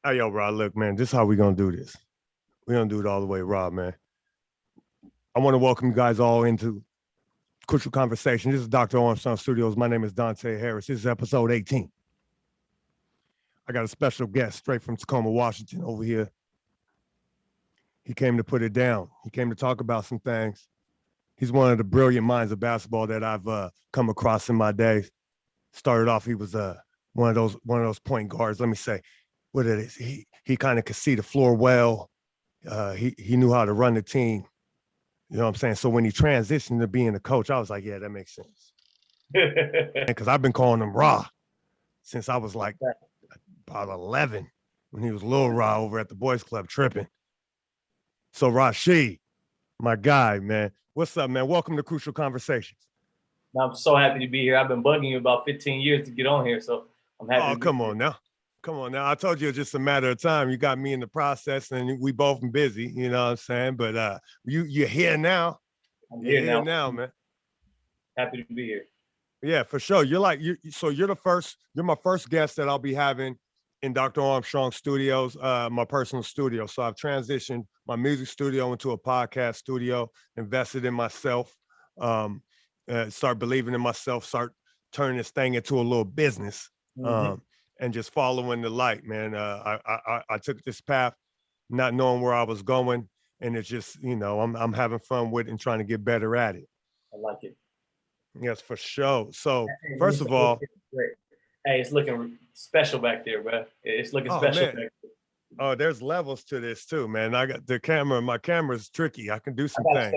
Hey, yo, Rod, look, man, this is how we going to do this. We're going to do it all the way, Rob, man. I want to welcome you guys all into Crucial Conversation. This is Dr. Armstrong Studios. My name is Dante Harris. This is episode 18. I got a special guest straight from Tacoma, Washington over here. He came to put it down. He came to talk about some things. He's one of the brilliant minds of basketball that I've come across in my days. Started off, he was one of those point guards. Let me say, what it is. He kind of could see the floor well. He knew how to run the team. You know what I'm saying? So when he transitioned to being a coach, I was like, yeah, that makes sense. Because I've been calling him Ra since I was like about 11 when he was Lil Ra over at the Boys Club tripping. So RACHI, my guy, man. What's up, man? Welcome to Crucial Conversations. I'm so happy to be here. I've been bugging you about 15 years to get on here, so I'm happy. Oh, come on now. Come on now. I told you it's just a matter of time. You got me in the process and we both been busy, you know what I'm saying? But you're here now. I'm You're here now, man. Happy to be here. Yeah, for sure. You're my first guest that I'll be having in Dr. Armstrong Studios, my personal studio. So I've transitioned my music studio into a podcast studio, invested in myself, start believing in myself, start turning this thing into a little business. And just following the light, man. I took this path, not knowing where I was going, and it's just, I'm having fun with it and trying to get better at it. I like it. Yes, for sure. So first of all, great. Hey, it's looking special back there, bro. It's looking special back there. Oh, there's levels to this too, man. I got the camera. My camera's tricky. I can do some things.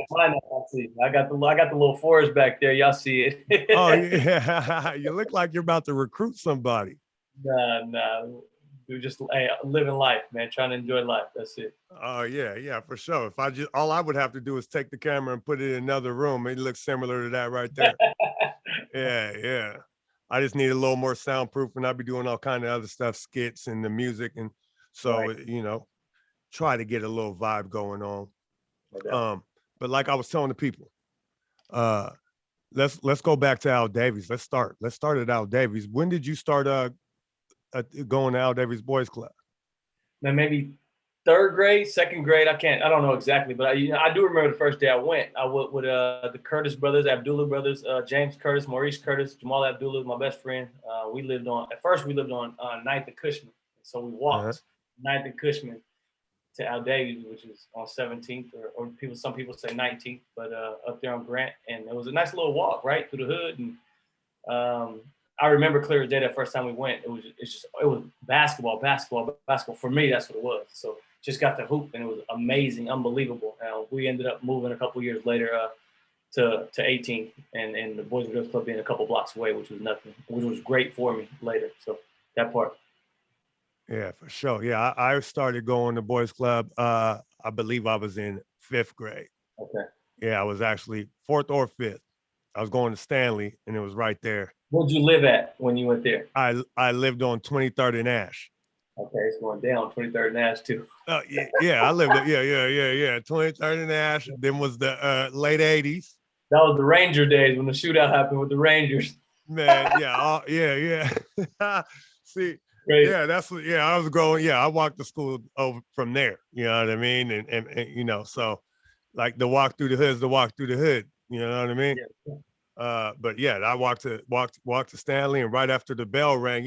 I got the little forest back there. Y'all see it? Oh yeah, you look like you're about to recruit somebody. Nah. Dude, just living life, man. Trying to enjoy life. That's it. Oh yeah, for sure. If all I would have to do is take the camera and put it in another room. It looks similar to that right there. Yeah. I just need a little more soundproof, and I'll be doing all kind of other stuff, skits and the music, and so right. Try to get a little vibe going on. Okay. But like I was telling the people, let's go back to Al Davies. Let's start at Al Davies. When did you start going to Al Davies Boys Club? Man, maybe third grade, second grade. I don't know exactly, but I do remember the first day I went. I went with the Curtis brothers, Abdullah brothers, James Curtis, Maurice Curtis, Jamal Abdullah, my best friend. At first we lived on 9th and Cushman. So we walked 9th and Cushman to Al Davies, which is on 17th, or some people say 19th, but up there on Grant. And it was a nice little walk right through the hood. And I remember clear as day that first time we went. It was basketball. For me, that's what it was. So just got to hoop, and it was amazing, unbelievable. We ended up moving a couple years later to 18th, and the Boys and Girls Club being a couple blocks away, which was nothing, which was great for me later. So that part. Yeah, for sure. Yeah, I started going to Boys Club. I believe I was in 5th grade. Okay. Yeah, I was actually 4th or 5th. I was going to Stanley, and it was right there. Where'd you live at when you went there? I lived on 23rd and Ash. Okay, it's going down 23rd and Ash too. Yeah, I lived at 23rd and Ash. Then was the late 80s. That was the Ranger days when the shootout happened with the Rangers. Man, yeah. See, crazy. Yeah, I was growing. Yeah, I walked to school over from there. You know what I mean? And so like the walk through the hood is the walk through the hood. You know what I mean? Yeah. But yeah, I walked to Stanley, and right after the bell rang,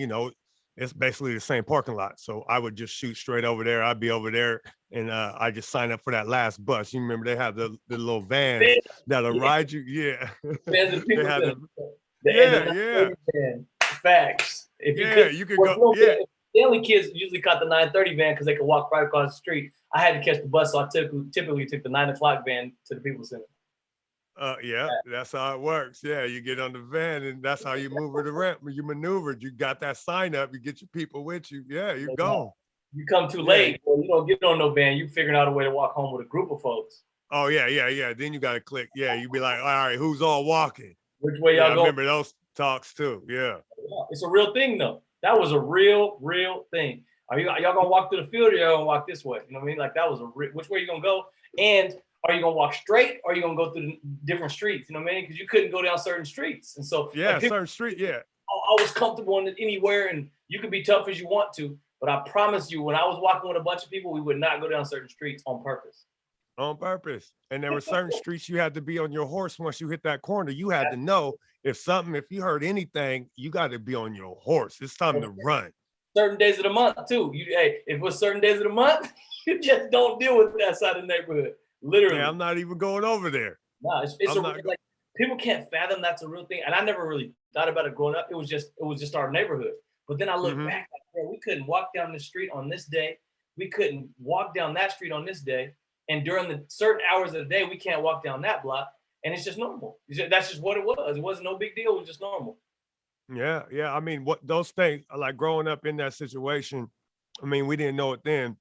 it's basically the same parking lot. So I would just shoot straight over there. I'd be over there, and I just signed up for that last bus. You remember they have the little vans that'll ride you. Yeah. Yeah. Facts. If you could go. Yeah. Stanley kids usually caught the 9:30 van because they could walk right across the street. I had to catch the bus, so I typically took the 9 o'clock van to the People's Center. Yeah, that's how it works. Yeah, you get on the van, and that's how you move the ramp. You maneuvered. You got that sign up. You get your people with you. Yeah, you go. You come too late. Well, you don't get on no van. You figuring out a way to walk home with a group of folks. Oh yeah. Then you got to click. Yeah, you be like, all right, who's all walking? Which way y'all go? I remember those talks too. Yeah. It's a real thing though. That was a real thing. Are y'all gonna walk through the field, or y'all gonna walk this way? You know what I mean? Like that was which way you gonna go? And are you gonna walk straight, or are you gonna go through the different streets? You know what I mean? Because you couldn't go down certain streets, and so certain street. Yeah, I was comfortable in anywhere, and you could be tough as you want to, But I promise you, when I was walking with a bunch of people, we would not go down certain streets on purpose. On purpose. And there were certain streets you had to be on your horse once you hit that corner. You had to know if you heard anything, you got to be on your horse. It's time to run. Certain days of the month too. Hey, if it was certain days of the month, you just don't deal with that side of the neighborhood. Literally. Yeah, I'm not even going over there. No, it's like people can't fathom that's a real thing. And I never really thought about it growing up. It was just our neighborhood. But then I look back, like, bro, we couldn't walk down the street on this day. We couldn't walk down that street on this day. And during the certain hours of the day, we can't walk down that block. And it's just normal. That's just what it was. It wasn't no big deal. It was just normal. Yeah, yeah. I mean, what those things, like growing up in that situation, I mean, we didn't know it then,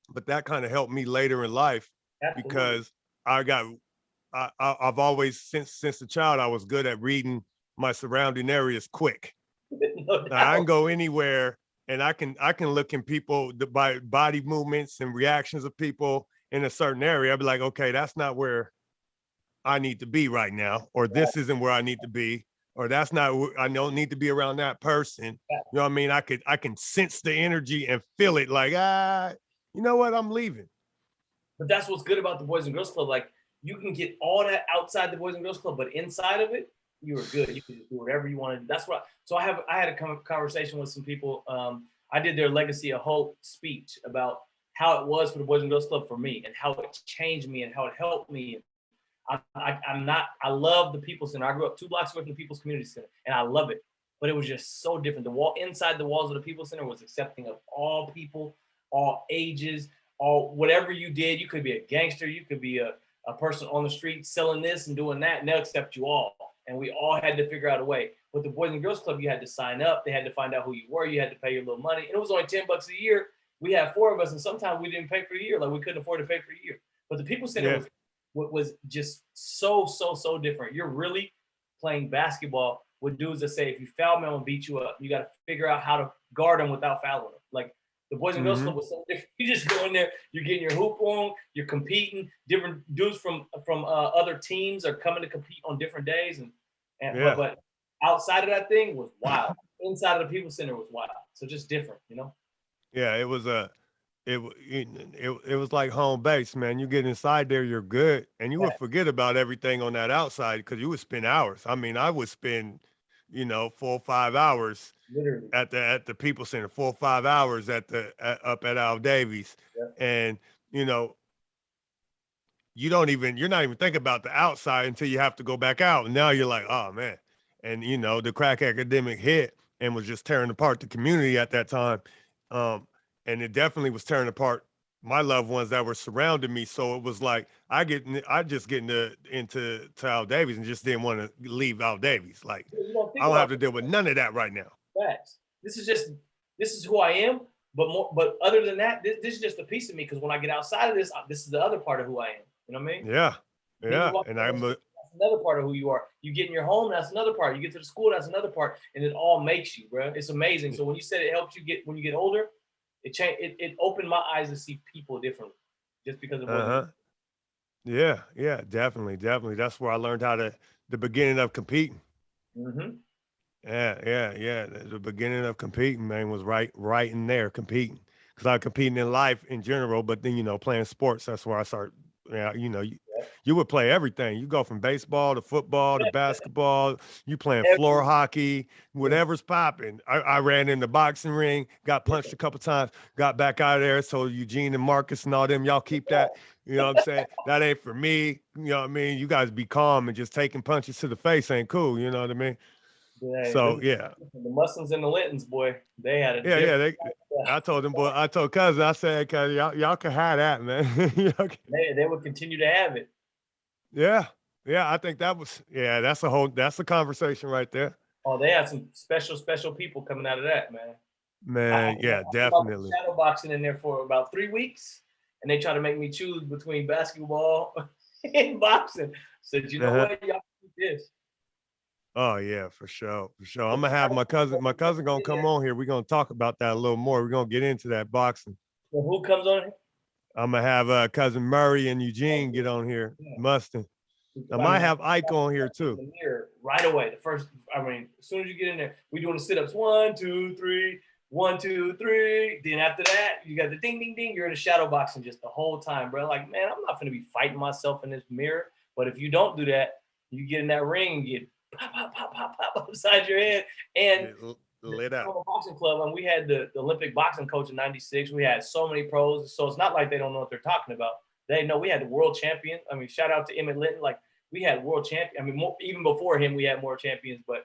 but that kind of helped me later in life. Absolutely. Because I've always, since a child, I was good at reading my surrounding areas quick. No doubt. I can go anywhere and I can look in people by body movements and reactions of people in a certain area. I'd be like, okay, that's not where I need to be right now, or this isn't where I need to be, or that's not, I don't need to be around that person. You know what I mean? I can sense the energy and feel it like, you know what, I'm leaving. But that's what's good about the Boys and Girls Club. Like, you can get all that outside the Boys and Girls Club, but inside of it, you were good. You could do whatever you wanted. That's what. So I had a conversation with some people. I did their Legacy of Hope speech about how it was for the Boys and Girls Club for me, and how it changed me, and how it helped me. I love the People Center. I grew up 2 blocks away from the People's Community Center, and I love it. But it was just so different. The wall inside the walls of the People Center was accepting of all people, all ages, all whatever you did. You could be a gangster, you could be a person on the street selling this and doing that, and they'll accept you all. And we all had to figure out a way. With the Boys and Girls Club, you had to sign up. They had to find out who you were. You had to pay your little money. And it was only $10 a year. We had 4 of us, and sometimes we didn't pay for a year. Like, we couldn't afford to pay for a year. But the People Center was just so different. You're really playing basketball with dudes that say, if you foul me, I'm gonna beat you up. You got to figure out how to guard them without fouling them. Like, the Boys and Girls Club was so different. You just go in there, you're getting your hoop on, you're competing. Different dudes from other teams are coming to compete on different days, but outside of that thing was wild. Inside of the People Center was wild. So just different, you know. Yeah, it was like home base, man. You get inside there, you're good, and you would forget about everything on that outside because you would spend hours. I mean, I would spend 4 or 5 hours literally at the People Center, 4 or 5 hours up at Al Davies. And you're not even thinking about the outside until you have to go back out. And now you're like, oh man. And the crack epidemic hit and was just tearing apart the community at that time. And it definitely was tearing apart my loved ones that were surrounding me. So it was like I just get into Al Davies and just didn't want to leave Al Davies. Like, I don't have to deal with none of that right now. Facts. This is who I am. But other than that, this is just a piece of me. Because when I get outside of this is the other part of who I am. You know what I mean? Yeah. Yeah. And that's another part of who you are. You get in your home, that's another part. You get to the school, that's another part. And it all makes you, bro. It's amazing. So when you said it helps you when you get older, it opened my eyes to see people differently, just because of what. Yeah, definitely. That's where I learned the beginning of competing. Yeah. The beginning of competing, man, was right in there competing, because I'm competing in life in general, but then playing sports. That's where I started. Yeah, you would play everything. You go from baseball to football to basketball. You playing floor hockey, whatever's popping. I ran in the boxing ring, got punched a couple times, got back out of there. So Eugene and Marcus and all them, y'all keep that. You know what I'm saying? That ain't for me. You know what I mean? You guys be calm, and just taking punches to the face ain't cool. You know what I mean? So the Mustangs and the Lintons, boy, they had a I told them, boy, I told cousin, I said, cause y'all can have that, man. They would continue to have it. Yeah, I think that's a conversation right there. Oh, they had some special people coming out of that, man. Yeah, definitely. Shadow boxing in there for about 3 weeks, and they try to make me choose between basketball and boxing. Said, what, y'all do this. Oh yeah, for sure. I'm gonna have my cousin gonna come on here. We're gonna talk about that a little more. We're gonna get into that boxing. Well, who comes on here? I'm gonna have cousin Murray and Eugene get on here. Mustang. I might have Ike on here too. Right away. As soon as you get in there, we doing the sit-ups. 1, 2, 3. 1, 2, 3. Then after that, you got the ding, ding, ding. You're in the shadow boxing just the whole time, bro. Like, man, I'm not gonna be fighting myself in this mirror. But if you don't do that, you get in that ring and get pop, pop, pop, pop, pop upside your head. And Lit out. the boxing club, and we had the Olympic boxing coach in '96. We had so many pros, so it's not like they don't know what they're talking about. They know. We had the world champion. I mean, shout out to Emmett Linton. Like, we had world champion. I mean, even before him, we had more champions. But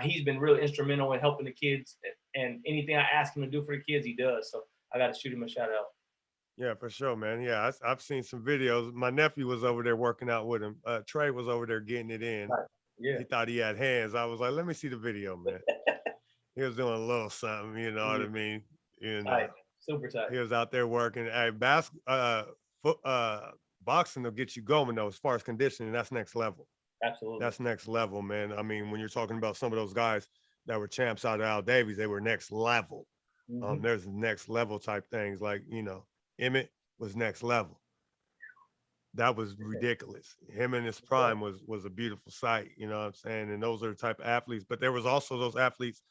he's been really instrumental in helping the kids. And anything I ask him to do for the kids, he does. So I got to shoot him a shout out. Yeah, for sure, man. Yeah, I've seen some videos. My nephew was over there working out with him. Trey was over there getting it in. Right. Yeah. He thought he had hands. I was like, let me see the video, man. He was doing a little something, you know what I mean? You know, tight. Super tight. he was out there working. Hey, boxing will get you going though, as far as conditioning. That's next level. Absolutely. That's next level, man. I mean, when you're talking about some of those guys that were champs out of Al Davies, they were next level. There's next level type things, like, you know, Emmett was next level. That was ridiculous. Him in his prime was a beautiful sight, you know what I'm saying? And those are the type of athletes. But there was also those athletes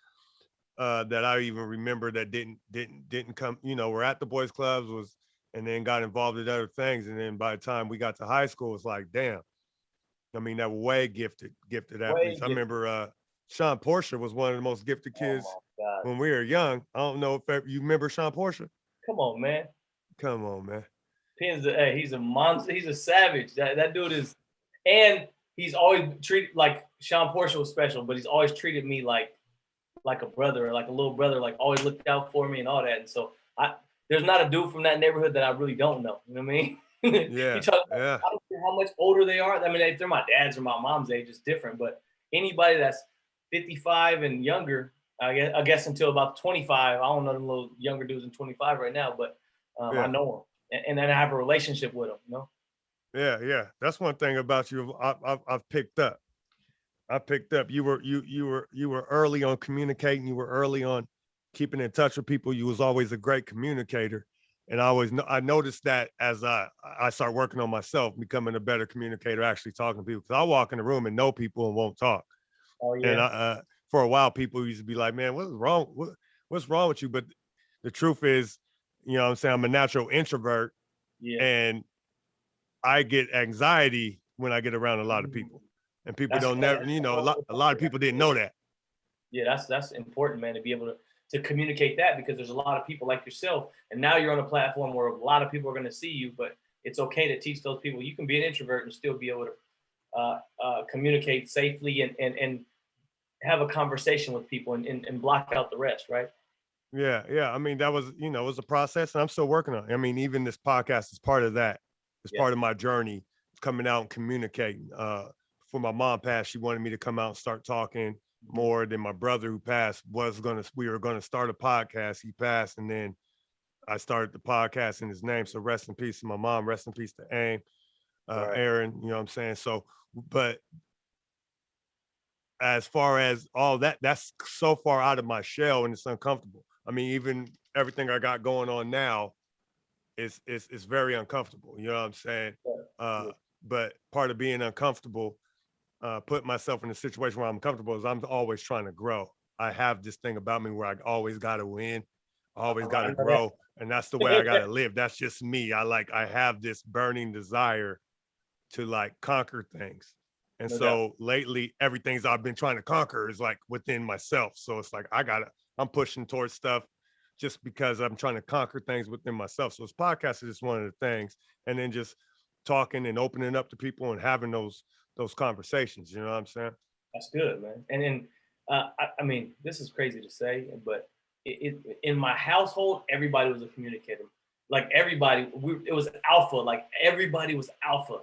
that I even remember that didn't come, you know, were at the boys clubs, and then got involved in other things. And then by the time we got to high school, it's like, damn. I mean, that were way gifted athletes. I remember Sean Portia was one of the most gifted kids when we were young. I don't know if you remember Sean Portia. Come on, man. Come on, man. Hey, he's a monster. He's a savage. That dude is, and he's always treated like Sean Portia was special, but he's always treated me like a brother, or like a little brother, like always looked out for me and all that. And so there's not a dude from that neighborhood that I really don't know. You know what I mean? Yeah. I don't care how much older they are. I mean, if they're my dad's or my mom's age, it's different. But anybody that's 55 and younger, I guess until about 25, I don't know the little younger dudes in 25 right now, but I know them, and then I have a relationship with them. You know? Yeah. That's one thing about you. I've picked up. You were early on communicating. You were early on keeping in touch with people. You was always a great communicator. And I noticed that as I start working on myself, becoming a better communicator, actually talking to people. Because I walk in the room and know people and won't talk. Oh yeah. And for a while, people used to be like, "Man, what's wrong? What's wrong with you?" But the truth is, you know what I'm saying, I'm a natural introvert. Yeah. And I get anxiety when I get around a lot of people. And people a lot of people didn't know that. Yeah, that's important, man, to be able to communicate that, because there's a lot of people like yourself, and now you're on a platform where a lot of people are going to see you. But it's okay to teach those people you can be an introvert and still be able to communicate safely and have a conversation with people and block out the rest, right? Yeah. I mean, that was, it was a process, and I'm still working on it. I mean, even this podcast is part of that. It's part of my journey, coming out and communicating. Before my mom passed, she wanted me to come out and start talking more. Than my brother, who passed, we were going to start a podcast. He passed, and then I started the podcast in his name. So rest in peace to my mom, rest in peace to AIM, Aaron, you know what I'm saying? So, but as far as all that, that's so far out of my shell, and it's uncomfortable. I mean, even everything I got going on now is very uncomfortable. You know what I'm saying? But part of being uncomfortable, put myself in a situation where I'm comfortable, is I'm always trying to grow. I have this thing about me where I always got to win, always got to grow. And that's the way I got to live. That's just me. I have this burning desire to like conquer things. And so lately, everything I've been trying to conquer is like within myself. So it's like, I'm pushing towards stuff just because I'm trying to conquer things within myself. So this podcast is just one of the things. And then just talking and opening up to people and having those conversations, you know what I'm saying? That's good, man. And then, I mean, this is crazy to say, but in my household, everybody was a communicator. Like everybody, it was alpha. Like everybody was alpha.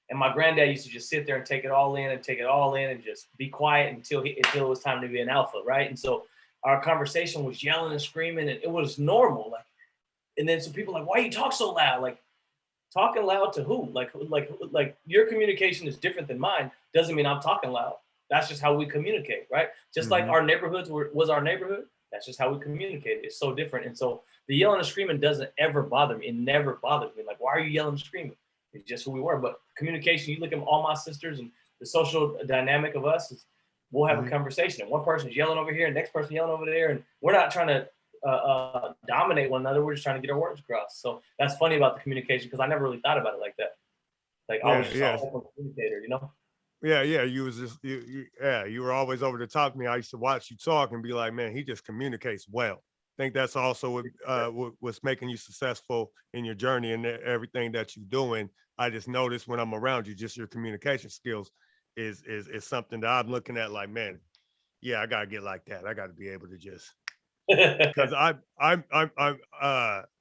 And my granddad used to just sit there and take it all in and just be quiet until it was time to be an alpha, right? And so our conversation was yelling and screaming, and it was normal. Like, and then some people like, why you talk so loud? Like, talking loud to who? Like your communication is different than mine. Doesn't mean I'm talking loud. That's just how we communicate, right? Just like our neighborhoods was our neighborhood. That's just how we communicate. It's so different. And so the yelling and screaming doesn't ever bother me. It never bothered me. Like, why are you yelling and screaming? It's just who we were. But communication, you look at all my sisters and the social dynamic of us is we'll have a conversation. And one person's yelling over here and the next person yelling over there. And we're not trying to dominate one another. We're just trying to get our words across. So that's funny about the communication, because I never really thought about it like that. Like I was just an open communicator, you know? Yeah, you was just you were always over the top of me. I used to watch you talk and be like, man, he just communicates well. I think that's also what's making you successful in your journey and everything that you're doing. I just noticed when I'm around you, just your communication skills is something that I'm looking at like, man, yeah, I gotta get like that. I gotta be able to just because I'm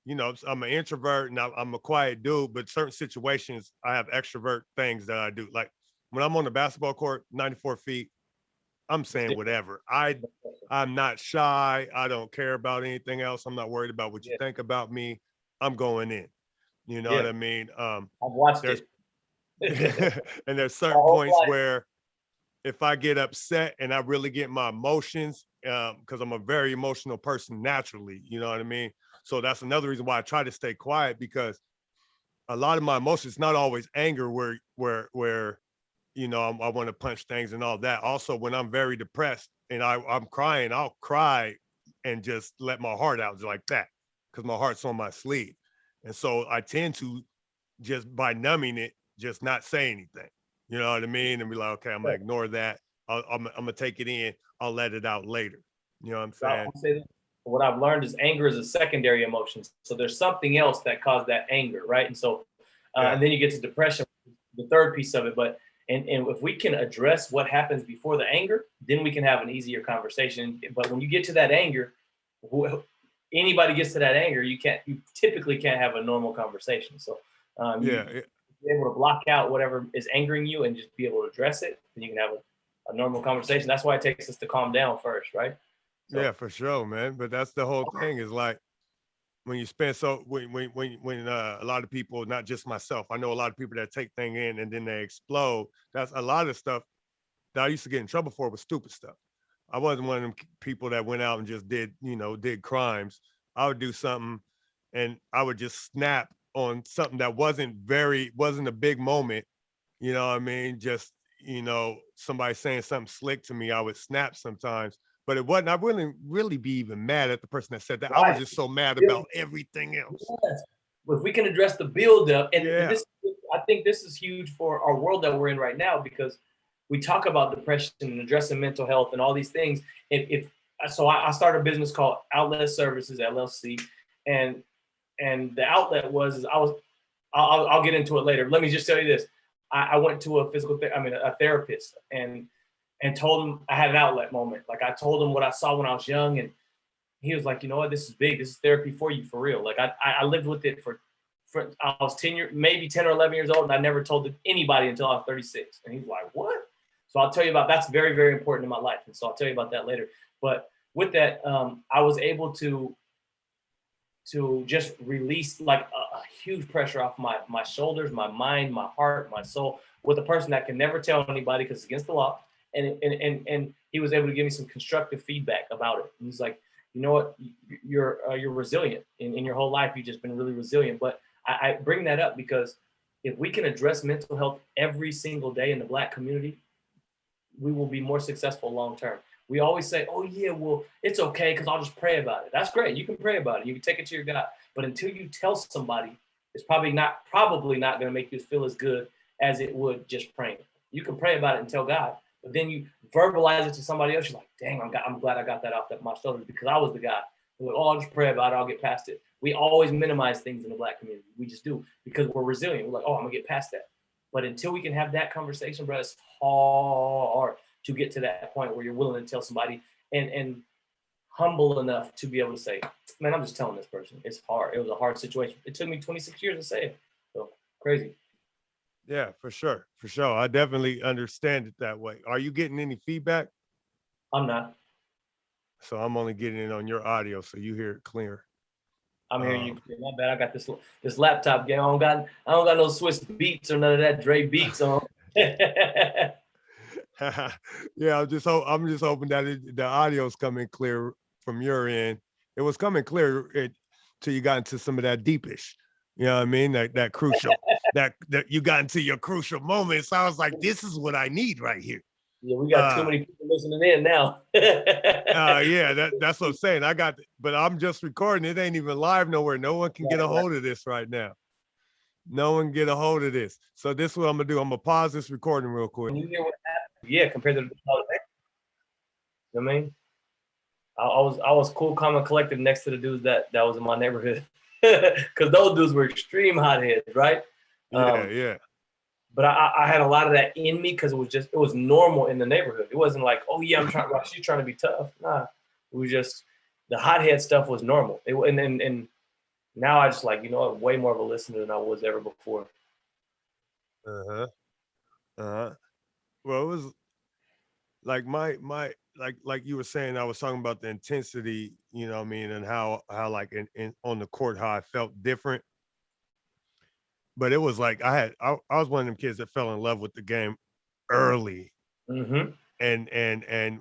you know, I'm an introvert and I'm a quiet dude, but certain situations I have extrovert things that I do. Like when I'm on the basketball court, 94 feet, I'm saying whatever. I'm not shy. I don't care about anything else. I'm not worried about what you think about me. I'm going in. You know what I mean? I've watched There's it. and there's certain points where if I get upset and I really get my emotions, because I'm a very emotional person naturally, you know what I mean? So that's another reason why I try to stay quiet, because a lot of my emotions, not always anger, where you know, I want to punch things and all that. Also, when I'm very depressed and I'm crying, I'll cry and just let my heart out just like that, because my heart's on my sleeve. And so I tend to just by numbing it, just not say anything. You know what I mean? And be like, okay, I'm gonna ignore that. I'm gonna take it in. I'll let it out later. You know what I'm saying? What I've learned is anger is a secondary emotion. So there's something else that caused that anger, right? And so, and then you get to depression, the third piece of it. But and if we can address what happens before the anger, then we can have an easier conversation. But when you get to that anger, anybody gets to that anger, you typically can't have a normal conversation. So you be able to block out whatever is angering you and just be able to address it, then you can have a normal conversation. That's why it takes us to calm down first, right? So. Yeah, for sure, man. But that's the whole thing, is like when you spend when a lot of people, not just myself, I know a lot of people that take things in and then they explode. That's a lot of stuff that I used to get in trouble for was stupid stuff. I wasn't one of them people that went out and just did crimes. I would do something and I would just snap on something that wasn't a big moment. You know what I mean? Just, somebody saying something slick to me, I would snap sometimes, but it wasn't, I wouldn't really be even mad at the person that said that. Right. I was just so mad about everything else. Yes. Well, if we can address the buildup, and this, I think this is huge for our world that we're in right now, because we talk about depression and addressing mental health and all these things. So I started a business called Outlet Services LLC, and the outlet was I'll get into it later. Let me just tell you this: I went to a therapist, and told him I had an outlet moment. Like I told him what I saw when I was young, and he was like, you know what, this is big. This is therapy for you, for real. Like I lived with it for I was 10 or 11 years old, and I never told anybody until I was 36. And he's like, what? So I'll tell you about, that's very, very important in my life. And so I'll tell you about that later. But with that, I was able to just release like a huge pressure off my shoulders, my mind, my heart, my soul, with a person that can never tell anybody because it's against the law. And he was able to give me some constructive feedback about it. And he's like, you know what, you're resilient. In your whole life, you've just been really resilient. But I bring that up because if we can address mental health every single day in the Black community, we will be more successful long term. We always say, oh yeah, well, it's okay because I'll just pray about it. That's great. You can pray about it. You can take it to your God. But until you tell somebody, it's probably not going to make you feel as good as it would just praying. You can pray about it and tell God, but then you verbalize it to somebody else. You're like, dang, I'm glad I got that off my shoulders because I was the guy. Like, oh, I'll just pray about it. I'll get past it. We always minimize things in the Black community. We just do because we're resilient. We're like, oh, I'm gonna get past that. But until we can have that conversation, bro, it's hard to get to that point where you're willing to tell somebody and humble enough to be able to say, man, I'm just telling this person. It's hard. It was a hard situation. It took me 26 years to say it. So crazy. Yeah, for sure. For sure. I definitely understand it that way. Are you getting any feedback? I'm not. So I'm only getting it on your audio, so you hear it clear. I'm hearing you. My bad. I got this laptop game. I don't got no Swiss Beats or none of that Dre Beats on. Yeah, I'm just hoping that the audio's coming clear from your end. It was coming clear till you got into some of that deepish. You know what I mean? That crucial. that you got into your crucial moments. So I was like, this is what I need right here. Yeah, we got too many people listening in now. Yeah, that's what I'm saying. But I'm just recording. It ain't even live nowhere. No one can get a hold of this right now. No one can get a hold of this. So this is what I'm gonna do. I'm gonna pause this recording real quick. You hear what happened? Yeah, compared to the, you know what I mean? I was cool, calm, and collected next to the dudes that was in my neighborhood, because those dudes were extreme hotheads, right? Yeah. But I had a lot of that in me because it was normal in the neighborhood. It wasn't like, oh yeah, she's trying to be tough. Nah, it was just the hothead stuff was normal. And now I just like, you know, I'm way more of a listener than I was ever before. Well, it was like like you were saying, I was talking about the intensity, you know what I mean, and how like in on the court how I felt different. But it was like I was one of them kids that fell in love with the game early. Mm-hmm. And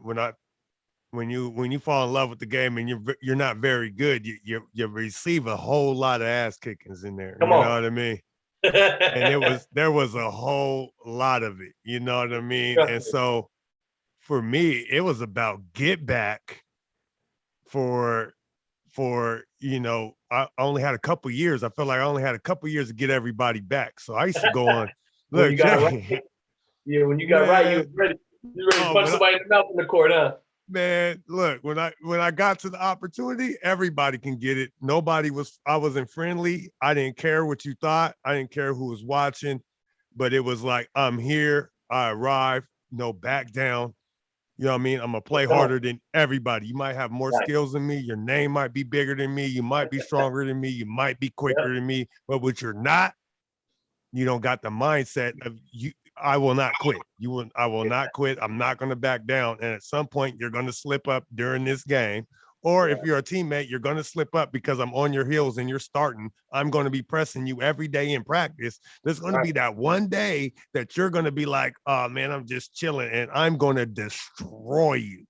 when you fall in love with the game and you're not very good, you receive a whole lot of ass kickings in there. Come you on. know what I mean? And there was a whole lot of it. You know what I mean? And so for me, it was about get back for you know, I only had a couple years. I felt like I only had a couple years to get everybody back. So I used to go on. Look, Jay, yeah, when you got right, you were ready. You ready to punch somebody in the mouth in the court, huh? Man, look, when I got to the opportunity, everybody can get it. I wasn't friendly. I didn't care what you thought. I didn't care who was watching, but it was like, I'm here. I arrived, no back down. You know what I mean? I'm gonna play harder than everybody. You might have more skills than me. Your name might be bigger than me. You might be stronger than me. You might be quicker than me. But what you're not, you don't got the mindset of you. I will not quit. I will not quit. I'm not going to back down. And at some point, you're going to slip up during this game. Or if you're a teammate, you're going to slip up because I'm on your heels and you're starting. I'm going to be pressing you every day in practice. There's going to be that one day that you're going to be like, oh man, I'm just chilling and I'm going to destroy you.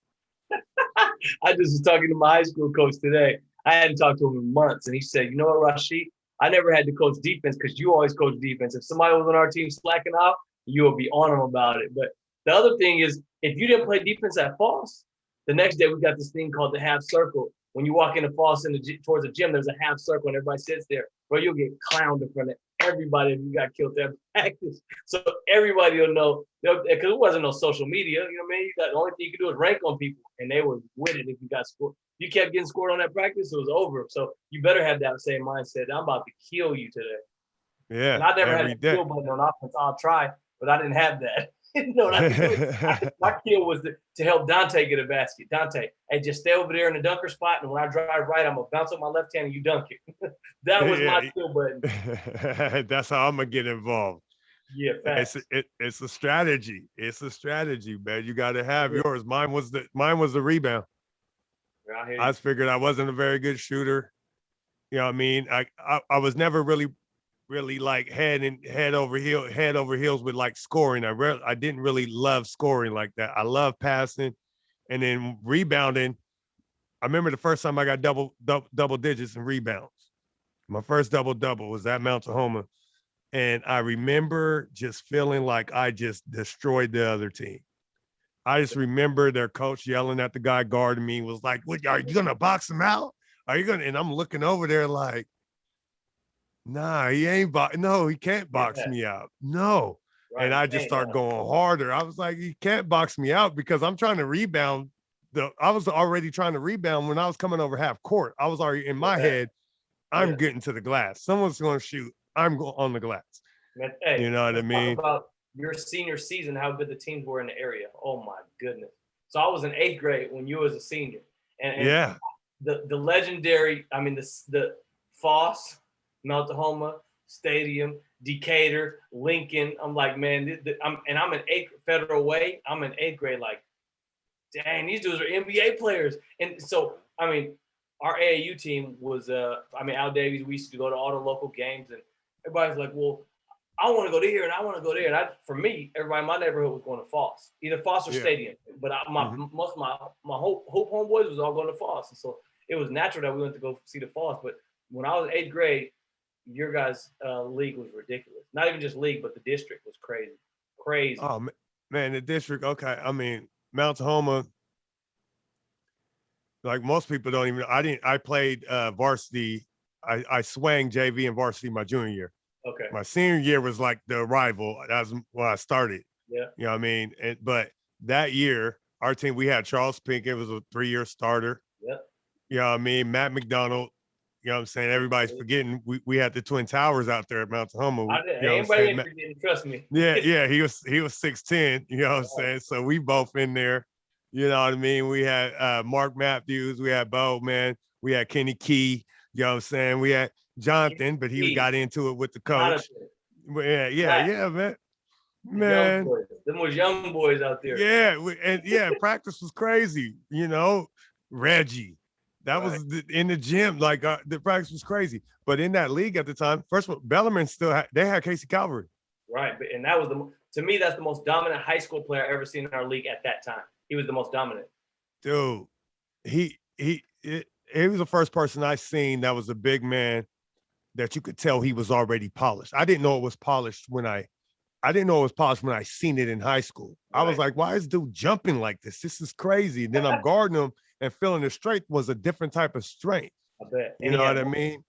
I just was talking to my high school coach today. I hadn't talked to him in months. And he said, you know what, RACHI? I never had to coach defense because you always coach defense. If somebody was on our team slacking off, you will be on them about it. But the other thing is, if you didn't play defense at Foss, the next day we got this thing called the half circle. When you walk into Foss towards the gym, there's a half circle and everybody sits there. Bro, you'll get clowned in front of everybody if you got killed at practice. So everybody will know, because it wasn't no social media. You know what I mean? The only thing you could do is rank on people, and they were with it if you got scored. If you kept getting scored on that practice, it was over. So you better have that same mindset. I'm about to kill you today. Yeah. And I never had a kill button on offense. I'll try, but I didn't have that. No, my kill was to help Dante get a basket. Dante, hey, just stay over there in the dunker spot, and when I drive right, I'm gonna bounce up my left hand and you dunk it. That was my kill button. That's how I'm gonna get involved. Yeah, facts. It's a strategy. It's a strategy, man. You got to have yours. Mine was the rebound. I just figured I wasn't a very good shooter. You know what I mean? I was never really like head over heels with like scoring. I didn't really love scoring like that. I love passing, and then rebounding. I remember the first time I got double digits in rebounds. My first double was at Mount Tahoma, and I remember just feeling like I just destroyed the other team. I just remember their coach yelling at the guy guarding me, was like, "What are you gonna box him out? Are you gonna?" And I'm looking over there like, nah, he ain't no, he can't box me out. No. Right. And I just start going harder. I was like, he can't box me out because I'm trying to rebound. I was already trying to rebound when I was coming over half court. I was already in my head, I'm getting to the glass. Someone's going to shoot. I'm going on the glass. Hey, you know what I mean? Talk about your senior season, how good the teams were in the area. Oh my goodness. So I was in 8th grade when you was a senior. And the legendary, I mean, the Foss, Mount Tahoma Stadium, Decatur, Lincoln. I'm like, man, I'm in 8th Federal Way. I'm in 8th grade, like, dang, these dudes are NBA players. And so, I mean, our AAU team was, Al Davies, we used to go to all the local games, and everybody's like, well, I want to go here and I want to go there. And for me, everybody in my neighborhood was going to Foss, either Foss or Stadium. But most of my Hope homeboys was all going to Foss. And so it was natural that we went to go see the Foss. But when I was in 8th grade, your guys' league was ridiculous. Not even just league, but the district was crazy. Oh, Man, the district, okay. I mean, Mount Tahoma, like most people don't even, I played varsity. I swang JV and varsity my junior year. Okay. My senior year was like the arrival. That was when I started. Yeah. You know what I mean? But that year, our team, we had Charles Pink. It was a 3-year starter. Yep. You know what I mean? Matt McDonald. You know what I'm saying? Everybody's forgetting we had the Twin Towers out there at Mount Tahoma. You know what I'm saying? Forgetting, trust me. Yeah, he was 6'10", you know what I'm saying? So we both in there. You know what I mean? We had Mark Matthews, we had Bo, man, we had Kenny Key, you know what I'm saying? We had Jonathan, but he got into it with the coach. Yeah, man. Young boys. Them was young boys out there. Yeah, practice was crazy, you know. Reggie. That was in the gym, like the practice was crazy. But in that league at the time, first of all, Bellarmine they had Casey Calvary. Right, and that was to me, that's the most dominant high school player I ever seen in our league at that time. He was the most dominant. Dude, he was the first person I seen that was a big man that you could tell he was already polished. I didn't know it was polished when I seen it in high school. Right. I was like, why is dude jumping like this? This is crazy. And then I'm guarding him and feeling the strength was a different type of strength. I bet. You know what I mean?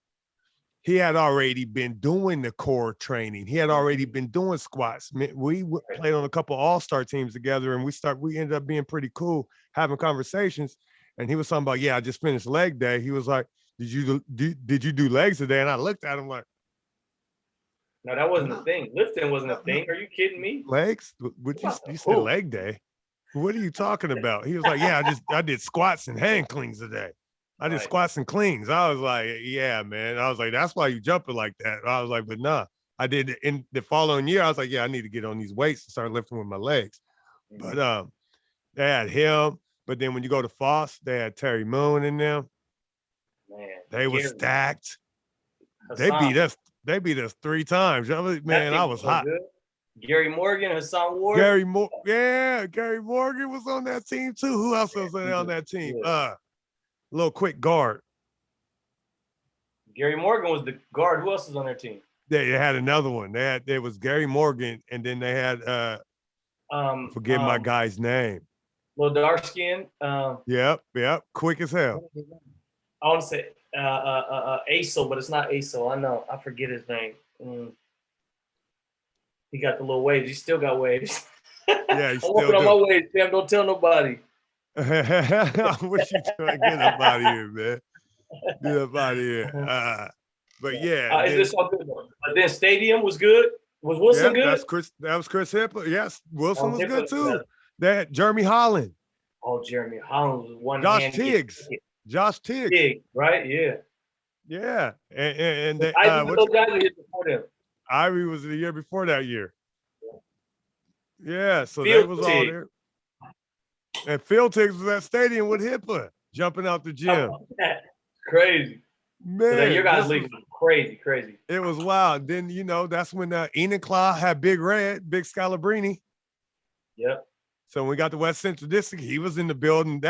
He had already been doing the core training. He had already been doing squats. We played on a couple all-star teams together, and we ended up being pretty cool, having conversations. And he was talking about, I just finished leg day. He was like, did you do legs today? And I looked at him like, no, that wasn't a thing. Lifting wasn't a thing. Are you kidding me? Legs? You said leg day? What are you talking about? He was like, I did squats and hand cleans today. I did squats and cleans. I was like, yeah, man. I was like, that's why you jumping like that. I was like, but nah. I did in the following year. I was like, I need to get on these weights and start lifting with my legs. Mm-hmm. But they had him. But then when you go to Foss, they had Terry Moon in them. Man, they were stacked. Hassan. They beat us 3 times. Man, I was hot. Good. Gary Morgan, Hassan Ward. Gary Morgan was on that team too. Who else was on that team? Little quick guard. Gary Morgan was the guard. Who else was on their team? They had another one. There was Gary Morgan, and then they had forget my guy's name. Little dark skin. Yep. Quick as hell. I want to say Asel, but it's not Asel. I know. I forget his name. He got the little waves. He still got waves. Yeah, I'm working on my waves, Sam. Don't tell nobody. I wish you could get up out of here, man. Get up out of here. But yeah. Is this something? But then Stadium was good. Was Wilson good? That was Chris Hipper. Yes, Wilson was good too. Yeah. They had Jeremy Holland. Oh, Jeremy Holland was one. Josh Tiggs, right? Yeah. Yeah, and those guys were here before them. Ivy was the year before that yeyear. Yeah, so they was all there. And Phil Tiggs was at Stadium with Hipper jumping out the gym. Crazy. Man, so your guys' league was crazy. It was wild. Then, that's when Enoclaw had Big Scalabrini. Yep. So when we got the West Central District, he was in the building.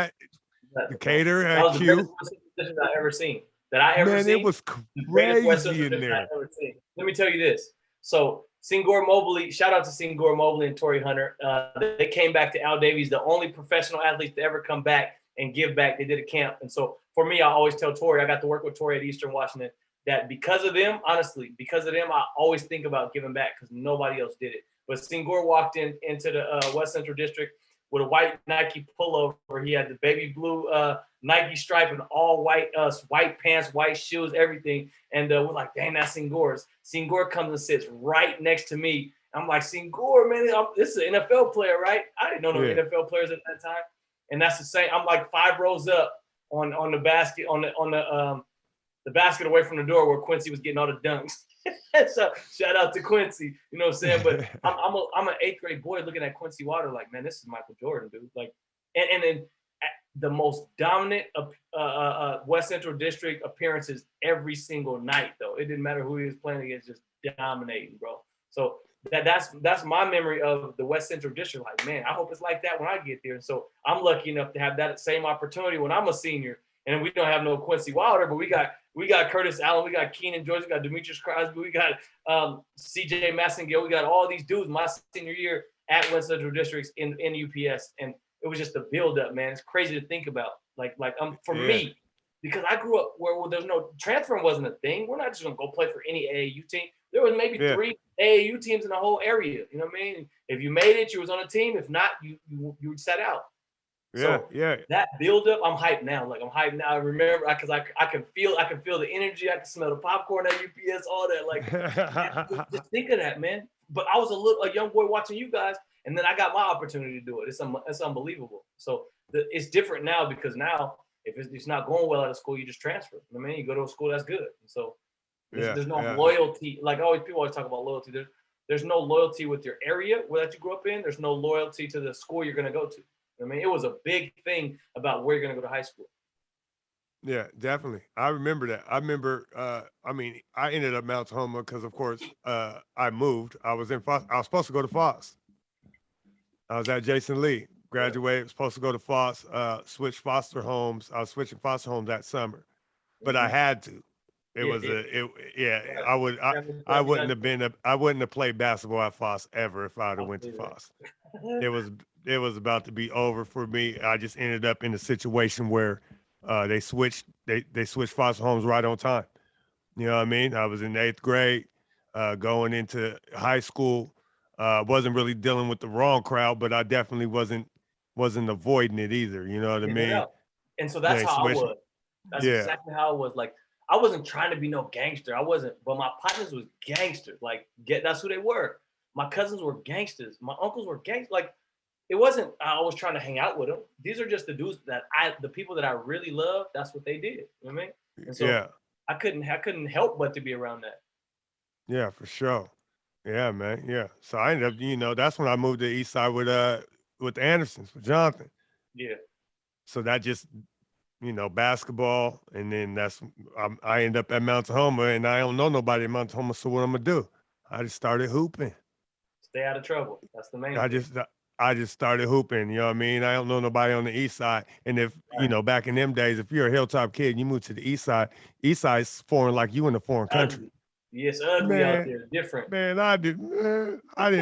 Decatur had that was Q. The best position I ever seen. Man, it was crazy in there. Let me tell you this. So Senghor Mobley, shout out to Senghor Mobley and Torrey Hunter. They came back to Al Davies, the only professional athletes to ever come back and give back. They did a camp. And so for me, I always tell Torrey, I got to work with Torrey at Eastern Washington, that because of them, honestly, I always think about giving back because nobody else did it. But Senghor walked into the West Central District with a white Nike pullover. He had the baby blue Nike stripe and all white pants, white shoes, everything. And we're like, dang, that's Senghor's. Senghor comes and sits right next to me. I'm like, Senghor, man, this is an NFL player, right? I didn't know no NFL players at that time. And that's the same. I'm like 5 rows up on the basket, on the basket away from the door where Quincy was getting all the dunks. So shout out to Quincy, you know what I'm saying? But I'm an 8th grade boy looking at Quincy Water like, man, this is Michael Jordan, dude. Like, and then the most dominant West Central District appearances every single night, though. It didn't matter who he was playing against, just dominating, bro. So that's my memory of the West Central District. Like, man, I hope it's like that when I get there. And so I'm lucky enough to have that same opportunity when I'm a senior. And we don't have no Quincy Wilder, but we got Curtis Allen, we got Keenan George, we got Demetrius Crosby, we got CJ Massengale, we got all these dudes my senior year at West Central Districts in UPS, and it was just a build up, man. It's crazy to think about. For me, because I grew up where there's no transferring wasn't a thing. We're not just gonna go play for any AAU team. There was maybe 3 AAU teams in the whole area. You know what I mean? If you made it, you was on a team. If not, you sat out. So that build up, I'm hyped now. Like I'm hyped now. I remember because I can feel the energy. I can smell the popcorn at UPS, all that. Like just think of that, man. But I was a young boy watching you guys, and then I got my opportunity to do it. It's unbelievable. So it's different now because now if it's not going well at a school, you just transfer. I mean, you go to a school that's good. And so there's no loyalty. Like people always talk about loyalty. There's no loyalty with your area that you grew up in. There's no loyalty to the school you're going to go to. I mean, it was a big thing about where you're going to go to high school. Yeah, definitely. I remember that. I remember, I ended up Mount Tahoma because, of course, I moved. I was supposed to go to Foss. I was at Jason Lee, graduated, supposed to go to Foss, switch foster homes. I was switching foster homes that summer, but I had to. I wouldn't have played basketball at Foss ever if I'd have went to Foss. It was about to be over for me. I just ended up in a situation where they switched foster homes right on time. You know what I mean? I was in 8th grade, going into high school. Wasn't really dealing with the wrong crowd, but I definitely wasn't avoiding it either. You know what I mean? And so that's how I was. That's exactly how I was. Like I wasn't trying to be no gangster. I wasn't, but my partners was gangsters. Like that's who they were. My cousins were gangsters. My uncles were gangsters. Like it wasn't I was trying to hang out with them. These are just the dudes the people that I really love. That's what they did. You know what I mean? And so I couldn't help but to be around that. Yeah, for sure. Yeah, man. Yeah. So I ended up, that's when I moved to the East Side with the Andersons, with Jonathan. Yeah. So that just, basketball, and then I end up at Mount Tahoma, and I don't know nobody at Mount Tahoma. So what I'm gonna do? I just started hooping. Stay out of trouble. That's the main thing. I just started hooping. You know what I mean? I don't know nobody on the East Side, and if back in them days, if you're a Hilltop kid, and you move to the East Side's foreign, like you in a foreign country. Yes, ugly out there, different. Man, I didn't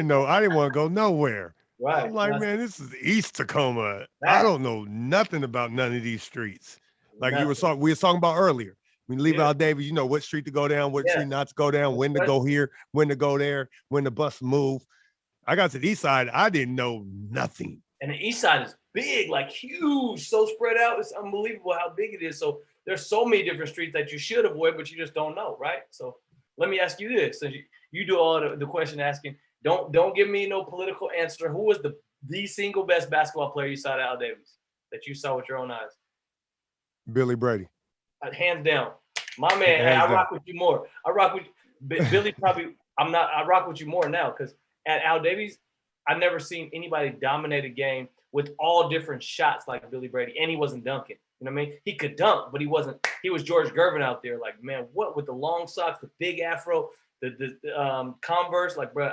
know. I didn't want to go nowhere. Right. I'm like, man, this is East Tacoma. I don't know nothing about none of these streets. Like we were talking about earlier. When you leave out Davis, you know what street to go down, what street not to go down, when to go here, when to go there, when the bus move. I got to the East Side, I didn't know nothing. And the East Side is big, like huge, so spread out. It's unbelievable how big it is. So there's so many different streets that you should avoid, but you just don't know, right? So let me ask you this: since you do all the question asking, don't give me no political answer. Who was the single best basketball player you saw at Al Davis that you saw with your own eyes? Billy Brady. Hands down, my man. I rock with you more. I rock with Billy. Probably I rock with you more now because at Al Davis, I've never seen anybody dominate a game with all different shots like Billy Brady, and he wasn't dunking. You know what I mean? He could dunk, but he wasn't. He was George Gervin out there. Like, man, what with the long socks, the big afro, the Converse? Like, bro,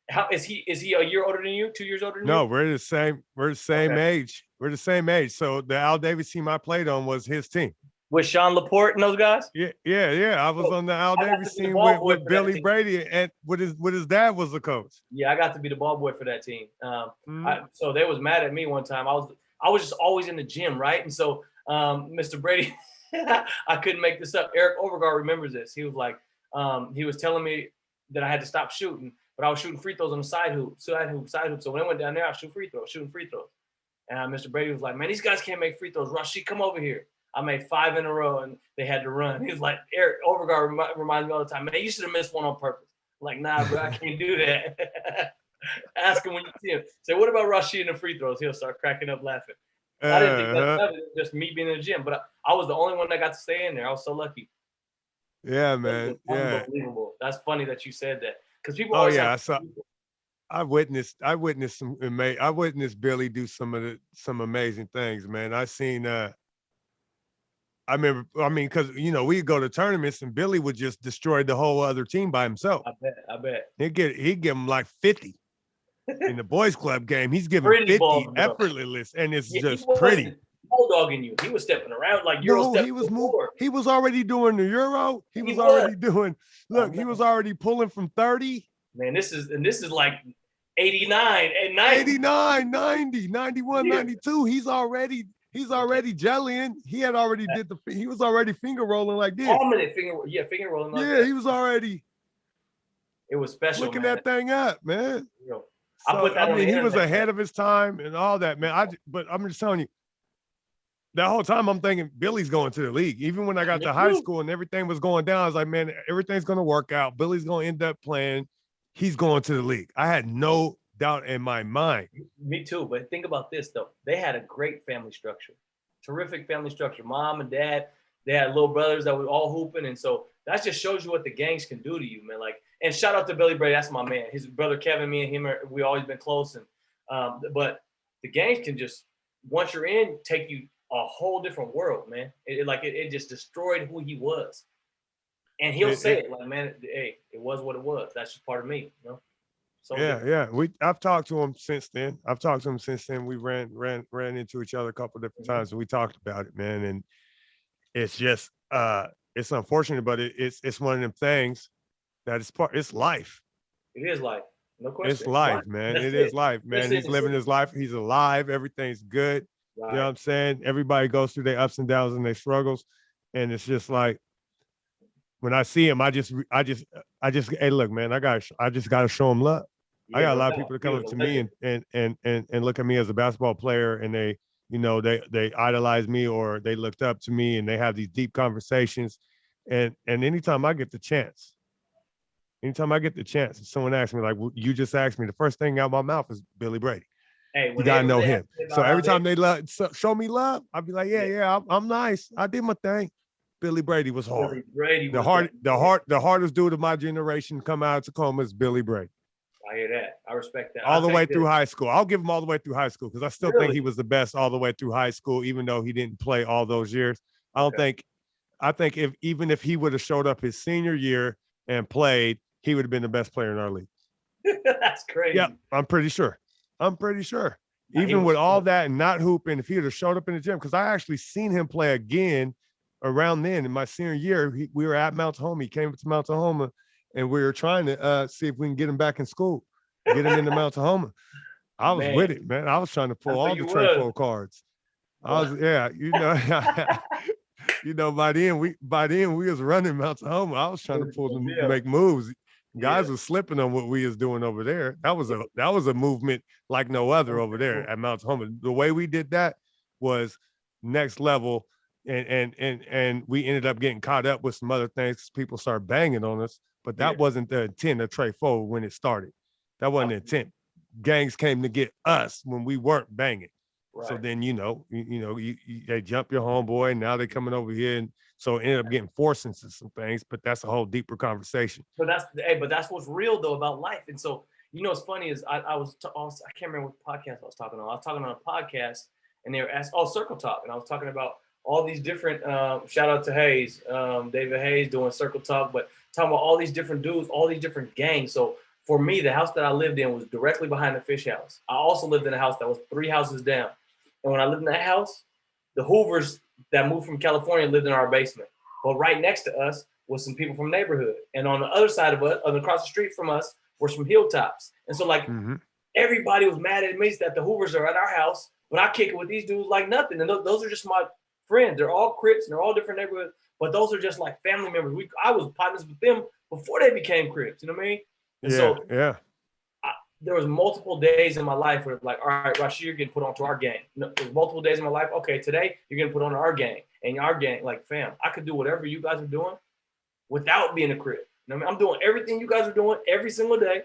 How is he a year older than you? 2 years older than you? No, we're the same. We're the same age. We're the same age. So the Al Davis team I played on was his team. With Sean Laporte and those guys? Yeah. I was on the Al Davis team with Billy Brady, and with his dad was the coach. Yeah, I got to be the ball boy for that team. So they was mad at me one time. I was just always in the gym, right? And so Mr. Brady, I couldn't make this up. Eric Overgaard remembers this. He was like, he was telling me that I had to stop shooting, but I was shooting free throws on the side hoop. So when I went down there, I was shooting free throws. And Mr. Brady was like, man, these guys can't make free throws. Rachi, come over here. I made 5 in a row, and they had to run. He was like, Eric Overgaard reminds me all the time, man, you should have missed one on purpose. I'm like, nah, bro, I can't do that. Ask him when you see him. Say, what about Rachi and the free throws? He'll start cracking up laughing. I didn't think that was just me being in the gym, but I was the only one that got to stay in there. I was so lucky. Yeah, man. Yeah. Unbelievable. That's funny that you said that. Because people I witnessed Billy do some amazing things, man. Because we'd go to tournaments and Billy would just destroy the whole other team by himself. I bet. He'd give him like 50 in the boys club game. He's giving 50 effortless, and it's just pretty. Bulldogging you. He was stepping around like Euro step. He was moving. He was already doing the Euro. He was already pulling from 30. Man, this is like 89 and 90. 89, 90, 91, Yeah. 92. He's already jellying. He had already he was already finger rolling like this. Minute finger rolling like Yeah, that. he was already It was special, looking man. that thing up, man. Yo, So I mean, he was ahead of his time and all that, man. But I'm just telling you, that whole time I'm thinking Billy's going to the league. Even when I got to high school and everything was going down, I was like, man, everything's going to work out. Billy's going to end up playing. He's going to the league. I had no doubt in my mind. Me too. But think about this, though. They had a great family structure, terrific family structure. Mom and dad, they had little brothers that were all hooping. And so that just shows you what the gangs can do to you, man. Like, and shout out to Billy Brady. That's my man. His brother Kevin, me and him, we always been close. And but the gangs can just, once you're in, take you a whole different world, man. It just destroyed who he was. And he'll say it like, man, hey, it was what it was. That's just part of me, you know? So yeah. I've talked to him since then. We ran into each other a couple of different times and we talked about it, man. And it's just it's unfortunate, but it's one of them things that it's life. It is life. No question. It's life, man. It is life, man. He's living his life. He's alive. Everything's good. Right. You know what I'm saying? Everybody goes through their ups and downs and their struggles. And it's just like, when I see him, I just, hey, look, man, I just got to show him love. Yeah, I got a lot of people that come up to me and look at me as a basketball player, and they, you know, they idolize me or they looked up to me and they have these deep conversations. And anytime I get the chance, if someone asks me, like you just asked me, the first thing out of my mouth is Billy Brady. Hey, you gotta know him. So every time they show me love, I'll be like, yeah, I'm nice. I did my thing. Billy Brady was hard. The hardest dude of my generation come out of Tacoma is Billy Brady. I hear that. I respect that. All the way through high school. I'll give him all the way through high school because I still think he was the best all the way through high school, even though he didn't play all those years. I think even if he would have showed up his senior year and played, he would have been the best player in our league. That's crazy. Yeah, I'm pretty sure. Even with all that and not hooping, if he would have showed up in the gym, because I actually seen him play again around then in my senior year. We were at Mount Tahoma. He came to Mount Tahoma, and we were trying to see if we can get him back in school, get him into Mount Tahoma. I was with it, man. I was trying to pull all the Trey cards. I was, by then we was running Mount Tahoma. I was trying to pull them, make moves. Guys were slipping on what we was doing over there. That was a movement like no other over there at Mount Tahoma. The way we did that was next level, and we ended up getting caught up with some other things. People started banging on us, but that wasn't the intent of Trey Foe when it started. That wasn't the intent. Gangs came to get us when we weren't banging. Right. So then they jump your homeboy, and now they're coming over here, and so it ended up getting forced into some things. But that's a whole deeper conversation. But that's what's real though about life. And so what's funny is I can't remember what podcast I was talking on. I was talking on a podcast, and they were asked, Circle Top, and I was talking about all these different. Shout out to Hayes, David Hayes doing Circle Top, but talking about all these different dudes, all these different gangs. So for me, the house that I lived in was directly behind the Fish House. I also lived in a house that was 3 houses down. And when I lived in that house, the Hoovers that moved from California lived in our basement. But right next to us was some people from neighborhood. And on the other side of us, across the street from us, were some Hilltops. And so everybody was mad at me that the Hoovers are at our house, but I kick it with these dudes like nothing. And those are just my friends. They're all Crips and they're all different neighborhoods, but those are just like family members. I was partners with them before they became Crips. You know what I mean? And there was multiple days in my life where like, all right, RACHI, you're getting put onto our gang. There's multiple days in my life. Okay, today you're getting put on our gang, and our gang, like, fam, I could do whatever you guys are doing without being a Crip. You know what I mean? I'm doing everything you guys are doing every single day,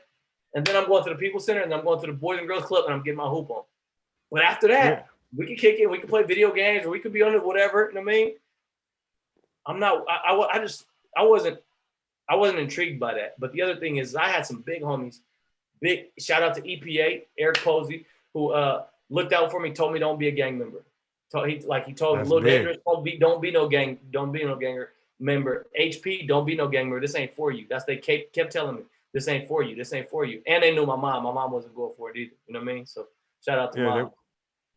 and then I'm going to the People Center, and then I'm going to the Boys and Girls Club, and I'm getting my hoop on. But after that, we can kick it. We can play video games, or we could be on it, whatever. You know what I mean? I'm not. I wasn't intrigued by that. But the other thing is, I had some big homies. Big shout out to EPA, Eric Posey, who looked out for me, told me don't be a gang member. He told me, Little Dangerous, don't be no ganger member. HP, don't be no gang member. This ain't for you. They kept telling me, this ain't for you. This ain't for you. And they knew my mom. My mom wasn't going for it either. You know what I mean? So shout out to mom.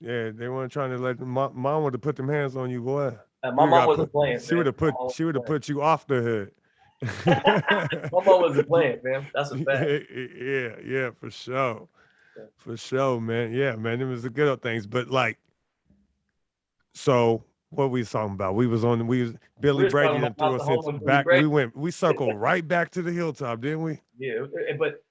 They weren't trying to let mom would have put them hands on you, boy. My mom wasn't playing. She would have put you off the hood. My mom wasn't playing, man. That's a fact. Yeah, for sure. For sure, man. Yeah, man. It was the good old things. But like, so what we was talking about? We was Billy We're just Brady talking then about threw Mount the us home into and Billy back. Brady. We circled right back to the hilltop, didn't we? Yeah, but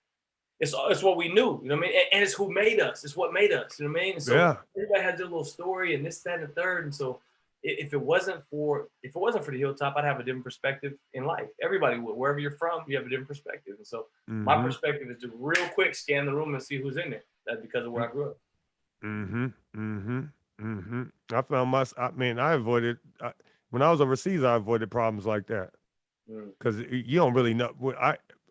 it's what we knew, you know what I mean? And it's who made us. It's what made us, you know what I mean? And so Yeah. everybody has their little story and this, that, and the third. And so if it wasn't for the hilltop, I'd have a different perspective in life. Everybody would. Wherever you're from, you have a different perspective. And so my perspective is to real quick scan the room and see who's in there. That's because of where I grew up. I found I avoided when I was overseas, I avoided problems like that. Because you don't really know.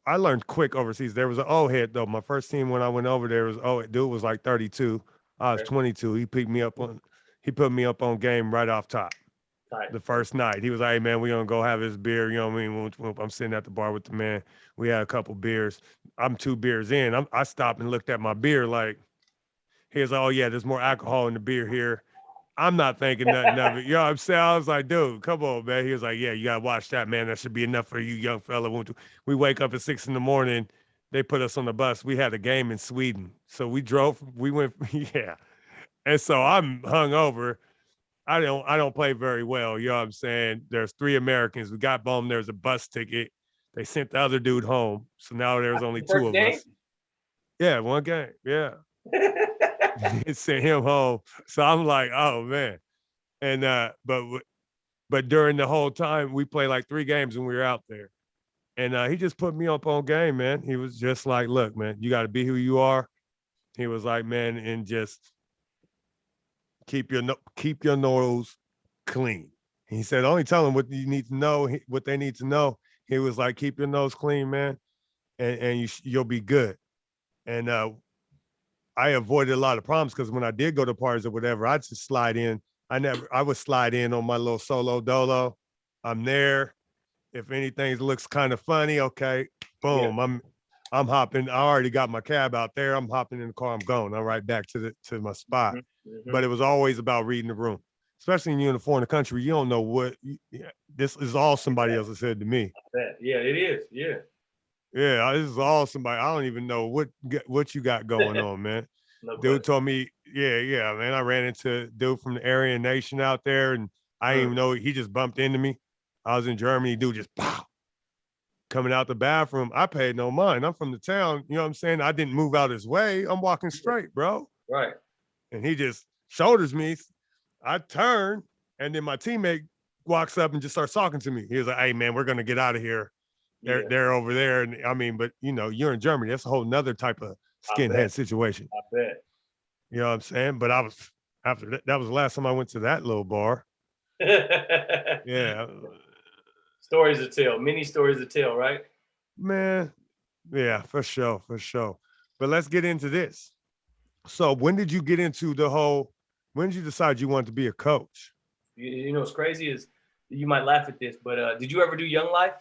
I learned quick overseas. There was an old head though. My first team when I went over there was dude was like 32. I was 22. He put me up on game right off top. The first night. He was like, hey man, we're gonna go have this beer. You know what I mean? I'm sitting at the bar with the man. We had a couple beers. I'm 2 beers in. I stopped and looked at my beer like, he was like, oh yeah, there's more alcohol in the beer here. I'm not thinking nothing of it. You know what I'm saying? I was like, dude, come on, man. He was like, yeah, you gotta watch that, man. That should be enough for you, young fella. We wake up at 6 a.m. They put us on the bus. We had a game in Sweden. So we went, yeah. And so I'm hungover. I don't play very well. You know what I'm saying? There's 3 Americans. We got home. There's a bus ticket. They sent the other dude home. So now there's only 2 of us. Yeah, one game. Yeah. Sent him home. So I'm like, oh man. And but during the whole time we played like 3 games when we were out there. And he just put me up on game, man. He was just like, look, man, you got to be who you are. He was like, man, and just keep your nose clean. He said, only tell them what you need to know, what they need to know. He was like, keep your nose clean, man, and you'll be good. And I avoided a lot of problems because when I did go to parties or whatever, I'd just slide in. I would slide in on my little solo dolo. I'm there. If anything looks kind of funny, okay, boom, I'm hopping. I already got my cab out there. I'm hopping in the car. I'm going. I'm right back to my spot. But it was always about reading the room, especially when you're in a foreign country. You don't know what. This is all somebody else has said to me. Yeah, it is. Yeah. Yeah, this is all somebody. I don't even know what you got going on, man. No Dude told me, yeah, man. I ran into a dude from the Aryan Nation out there, and I didn't even know he just bumped into me. I was in Germany, dude just pow, coming out the bathroom. I paid no mind. I'm from the town, you know what I'm saying? I didn't move out his way. I'm walking straight, bro. Right. And he just shoulders me. I turn, and then my teammate walks up and just starts talking to me. He was like, hey man, we're gonna get out of here. They're over there. And I mean, but you're in Germany. That's a whole nother type of skinhead situation. I bet. You know what I'm saying? But I was after that was the last time I went to that little bar. Yeah. Stories to tell, many stories to tell, right? Man, yeah, for sure. But let's get into this. So when did you get into when did you decide you wanted to be a coach? You know what's crazy is you might laugh at this, but did you ever do Young Life?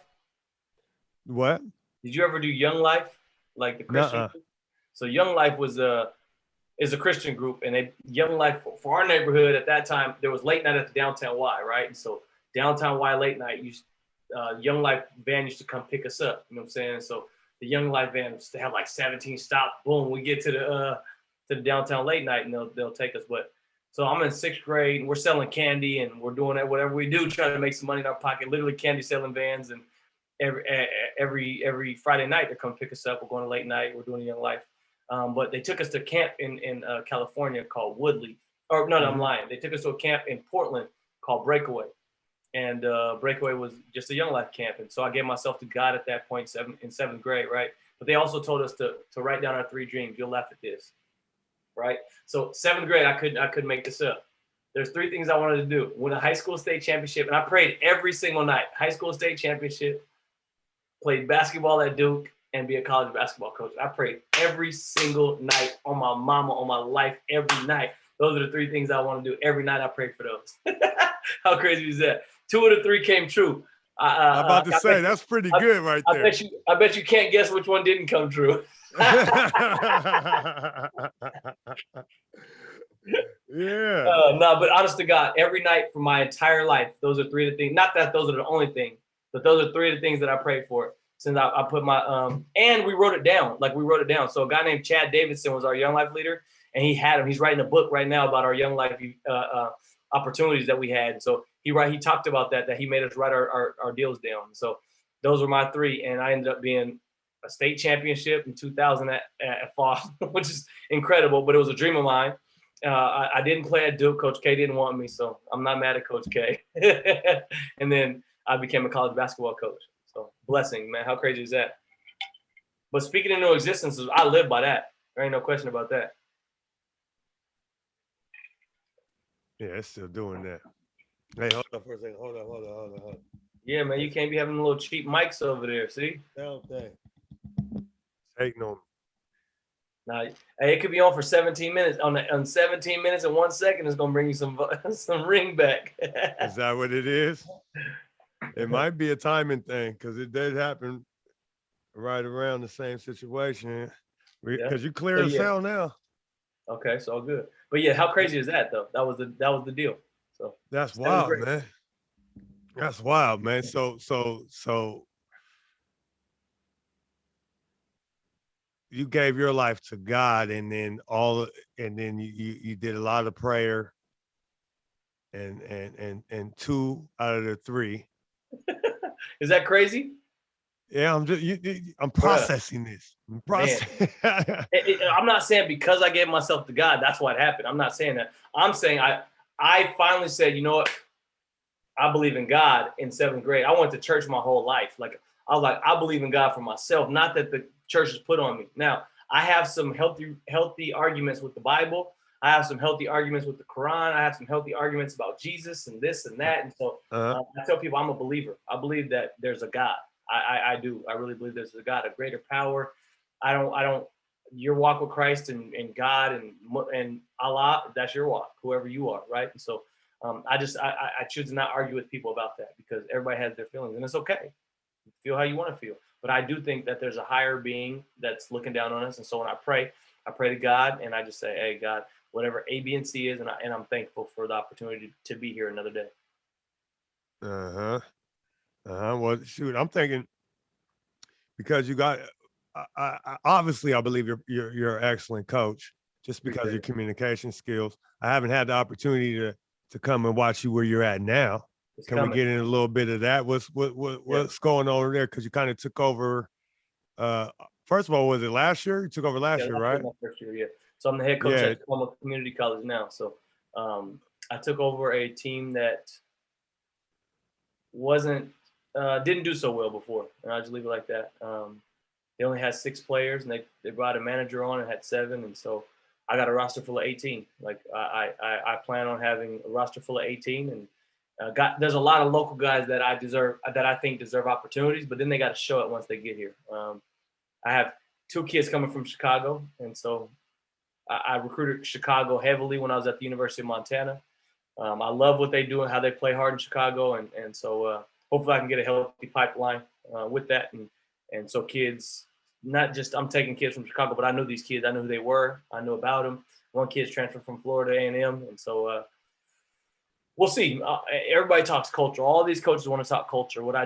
What? Did you ever do Young Life, like the Christian group? So Young Life is a Christian group, and Young Life for our neighborhood at that time, there was late night at the Downtown Y, right? And so Downtown Y late night, Young Life van used to come pick us up. You know what I'm saying? So the Young Life van used to have like 17 stops. Boom, we get to the downtown late night, and they'll take us. But so I'm in 6th grade, and we're selling candy, and we're doing whatever we do, trying to make some money in our pocket. Literally candy selling vans, and every Friday night they come pick us up. We're going to late night. We're doing Young Life. But they took us to camp in California called Woodley. Or no, I'm lying. They took us to a camp in Portland called Breakaway. And Breakaway was just a Young Life camp. And so I gave myself to God at that point in 7th grade, right? But they also told us to write down our 3 dreams. You'll laugh at this, right? So 7th grade, I couldn't make this up. There's 3 things I wanted to do. Win a high school state championship. And I prayed every single night. High school state championship, played basketball at Duke, and be a college basketball coach. I prayed every single night on my mama, on my life, every night. Those are the 3 things I want to do. Every night I prayed for those. How crazy is that? 2 of the 3 came true. I'm about to say, that's pretty good right there. I bet you can't guess which one didn't come true. Yeah. No, but honest to God, every night for my entire life, those are 3 of the things. Not that those are the only thing, but those are 3 of the things that I prayed for. since I put my and we wrote it down. Like we wrote it down. So a guy named Chad Davidson was our Young Life leader, and he had him. He's writing a book right now about our Young Life opportunities that we had. So he talked about that he made us write our deals down. So those were my 3, and I ended up being a state championship in 2000 at fall, which is incredible, but it was a dream of mine. I didn't play at Duke. Coach K didn't want me, so I'm not mad at Coach K. And then I became a college basketball coach. So blessing, man. How crazy is that? But speaking into existence, I live by that. There ain't no question about that. Yeah, it's still doing that. Hey, hold on for a second. Hold on. Yeah, man, you can't be having little cheap mics over there. See? Don't think. Hating on me. Nah, hey, it could be on for 17 minutes. On 17 minutes and 1 second, it's gonna bring you some ring back. Is that what it is? It might be a timing thing because it did happen right around the same situation. Because you clear as hell now. Okay, so good. But yeah, how crazy is that though? That was the deal. So that's wild, man. That's wild, man. So you gave your life to God, and then you did a lot of prayer, and 2 out of the 3. Is that crazy? Yeah, I'm processing this. I'm not saying because I gave myself to God, that's what happened. I'm not saying that. I'm saying I finally said, you know what? I believe in God in 7th grade. I went to church my whole life. Like I was like, I believe in God for myself, not that the church has put on me. Now, I have some healthy arguments with the Bible. I have some healthy arguments with the Quran. I have some healthy arguments about Jesus and this and that. And so I tell people I'm a believer. I believe that there's a God. I do. I really believe there's a God, a greater power. I don't. Your walk with Christ and God and Allah, that's your walk, whoever you are, right? And so I choose to not argue with people about that because everybody has their feelings, and it's okay. Feel how you want to feel. But I do think that there's a higher being that's looking down on us. And so when I pray to God, and I just say, hey, God, whatever A, B, and C is, and I'm thankful for the opportunity to be here another day. Well, shoot, I'm thinking because you got, obviously, I believe you're an excellent coach just because of your communication skills. I haven't had the opportunity to come and watch you where you're at now. Can we get in a little bit of that? What's going on there? Because you kind of took over. First of all, was it last year? You took over last year, right? My first year, yeah. So I'm the head coach at Tacoma Community College now. So I took over a team that didn't do so well before, and I'll just leave it like that. They only had 6 players, and they brought a manager on and had 7, and so I got a roster full of 18. Like I plan on having a roster full of 18, and there's a lot of local guys that I think deserve opportunities, but then they got to show it once they get here. I have 2 kids coming from Chicago, and so I recruited Chicago heavily when I was at the University of Montana. I love what they do and how they play hard in Chicago, and so hopefully I can get a healthy pipeline with that, and so kids, not just I'm taking kids from Chicago, but I knew these kids, I knew who they were, I knew about them. One kid's transferred from Florida A&M, and so we'll see. Everybody talks culture. All these coaches want to talk culture. What I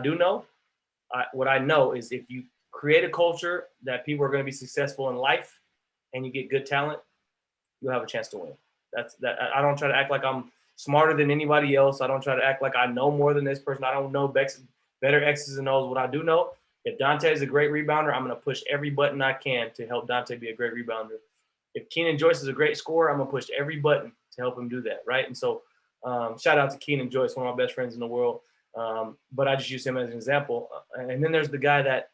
know is if you create a culture that people are going to be successful in life, and you get good talent, you'll have a chance to win. I don't try to act like I'm smarter than anybody else. I don't try to act like I know more than this person. I don't know better X's and O's. What I do know, if Dante is a great rebounder, I'm going to push every button I can to help Dante be a great rebounder. If Keenan Joyce is a great scorer, I'm going to push every button to help him do that, right? And so shout out to Keenan Joyce, one of my best friends in the world. But I just use him as an example. And then there's the guy that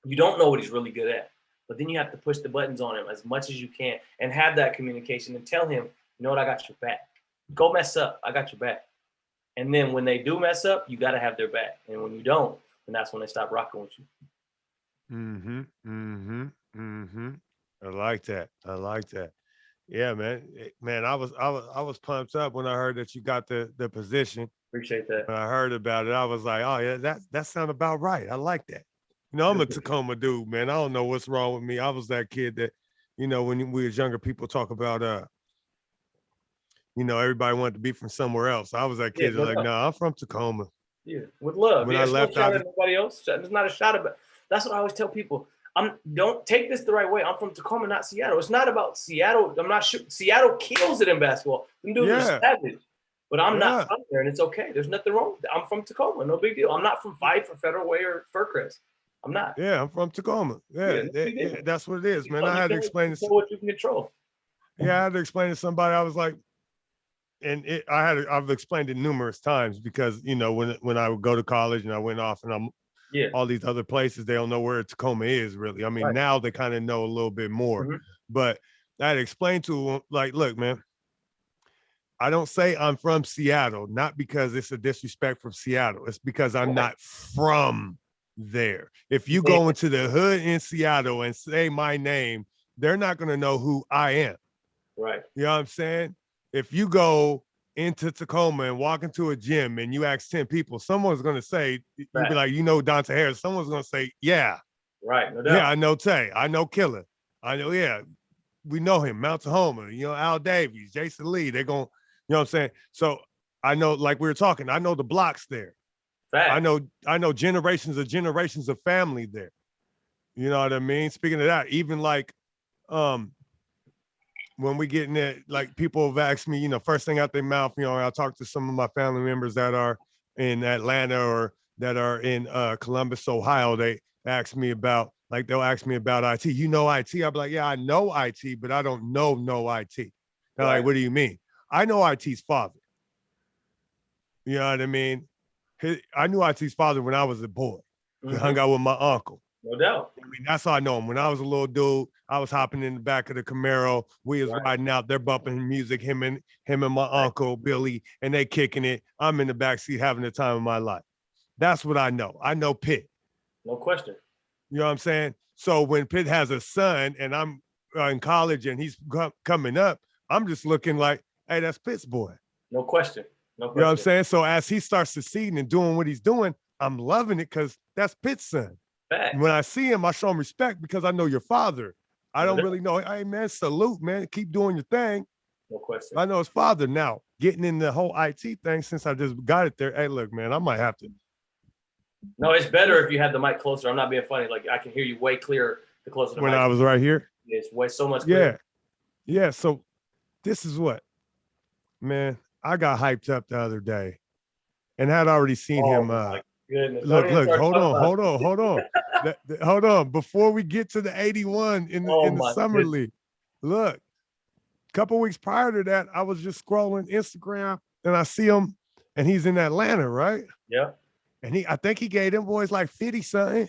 you don't know what he's really good at, but then you have to push the buttons on him as much as you can and have that communication and tell him, you know what, I got your back. Go mess up. I got your back. And then when they do mess up, you got to have their back. And when you don't, then that's when they stop rocking with you. I like that. Yeah, man. I was pumped up when I heard that you got the position. Appreciate that. When I heard about it, I was like, oh yeah, that sounds about right. I like that. You know, I'm a Tacoma dude, man. I don't know what's wrong with me. I was that kid that, you know, when we was younger, people talk about, you know, everybody wanted to be from somewhere else. I was that kid that like, no, I'm from Tacoma. Yeah, with love. When I left out, nobody else. There's not a shot about. That's what I always tell people. Don't take this the right way. I'm from Tacoma, not Seattle. It's not about Seattle. I'm not sure. Seattle kills it in basketball. Them dudes are savage. But I'm not from there, and it's okay. There's nothing wrong with it. I'm from Tacoma. No big deal. I'm not from Fife or Federal Way or Fircrest. I'm not. Yeah, I'm from Tacoma. Yeah, that's what it is, man. I had to explain what you can control. Yeah, I had to explain to somebody. I was like, and I've explained it numerous times because, you know, when I would go to college and I went off and I'm all these other places, they don't know where Tacoma is really. I mean, now they kind of know a little bit more, but I had to explain to them, like, look, man, I don't say I'm from Seattle, not because it's a disrespect from Seattle. It's because I'm not from there. If you go into the hood in Seattle and say my name, they're not going to know who I am. Right. You know what I'm saying? If you go into Tacoma and walk into a gym and you ask 10 people, someone's going to say, you'll be like, you know, Dante Harris. Someone's going to say, yeah. Right. No doubt. Yeah, I know Tay. I know Killer. I know, we know him. Mount Tahoma, you know, Al Davies, Jason Lee. They're going, you know what I'm saying? So I know, like we were talking, I know the blocks there. I know generations of family there. You know what I mean? Speaking of that, even like when we get in it, like people have asked me, you know, first thing out their mouth, you know, I'll talk to some of my family members that are in Atlanta or that are in Columbus, Ohio. They ask me about, like, they'll ask me about IT. You know IT? I'll be like, yeah, I know IT, but I don't know IT. They're like, what do you mean? I know IT's father. You know what I mean? I knew IT's father when I was a boy. He hung out with my uncle. No doubt. I mean, that's how I know him. When I was a little dude, I was hopping in the back of the Camaro. We was riding out. They're bumping music. Him and my uncle Billy, and they kicking it. I'm in the backseat having the time of my life. That's what I know. I know Pitt. No question. You know what I'm saying? So when Pitt has a son, and I'm in college, and he's coming up, I'm just looking like, hey, that's Pitt's boy. No question. No question. You know what I'm saying? So as he starts succeeding and doing what he's doing, I'm loving it because that's Pitt's son. When I see him, I show him respect because I know your father. I don't really know. Hey, man, salute, man. Keep doing your thing. No question. I know his father now. Getting in the whole IT thing since I just got it there. Hey, look, man, I might have to. No, it's better if you had the mic closer. I'm not being funny. Like, I can hear you way clearer the closer the when mic. I was right here. It's way so much clearer. Yeah. So this is what, man, I got hyped up the other day and had already seen him. Goodness. Look, hold on. Hold on. Before we get to the 81 in the summer league, look, a couple weeks prior to that, I was just scrolling Instagram and I see him and he's in Atlanta, right? Yeah. And I think he gave them boys like 50 something.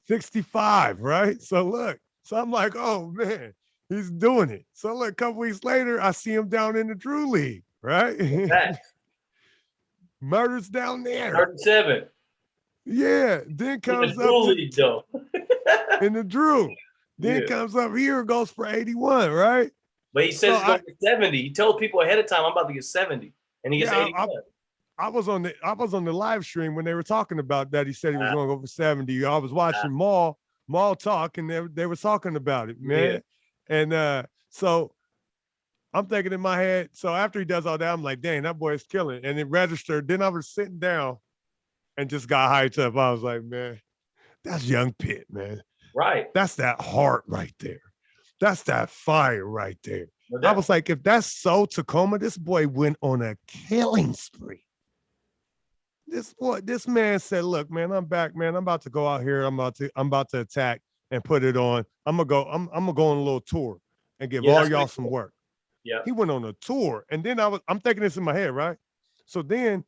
65, right? So look, so I'm like, oh man, he's doing it. So look, a couple weeks later, I see him down in the Drew League, right? Murders down there. 37. Yeah. Then comes up in the Drew. Then comes up here, goes for 81, right? But he says he's going to 70. He told people ahead of time I'm about to get 70. And he gets 81. I was on the live stream when they were talking about that. He said he was going to go for 70. I was watching Maul talk, and they were talking about it, man. And so I'm thinking in my head, so after he does all that, I'm like, dang, that boy is killing. And it registered. Then I was sitting down and just got hyped up. I was like, man, that's young Pitt, man. Right. That's that heart right there. That's that fire right there. I was like, if that's so Tacoma, this boy went on a killing spree. This man said, look, man, I'm back, man. I'm about to go out here. I'm about to attack and put it on. I'm gonna go on a little tour and give all y'all some work. Yeah. He went on a tour. And then I'm thinking this in my head, right? So then,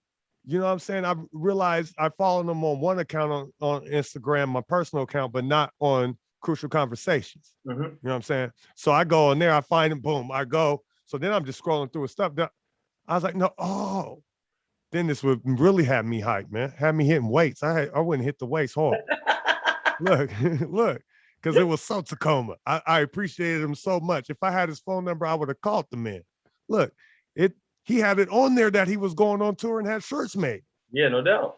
you know what I'm saying? I realized I followed him on one account on Instagram, my personal account, but not on Crucial Conversations. You know what I'm saying? So I go in there, I find him, boom, I go. So then I'm just scrolling through his stuff. I was like, no, then this would really have me hyped, man. Had me hitting weights. I wouldn't hit the weights hard. look, because it was so Tacoma. I appreciated him so much. If I had his phone number, I would have called the man. Look, he had it on there that he was going on tour and had shirts made. Yeah, no doubt.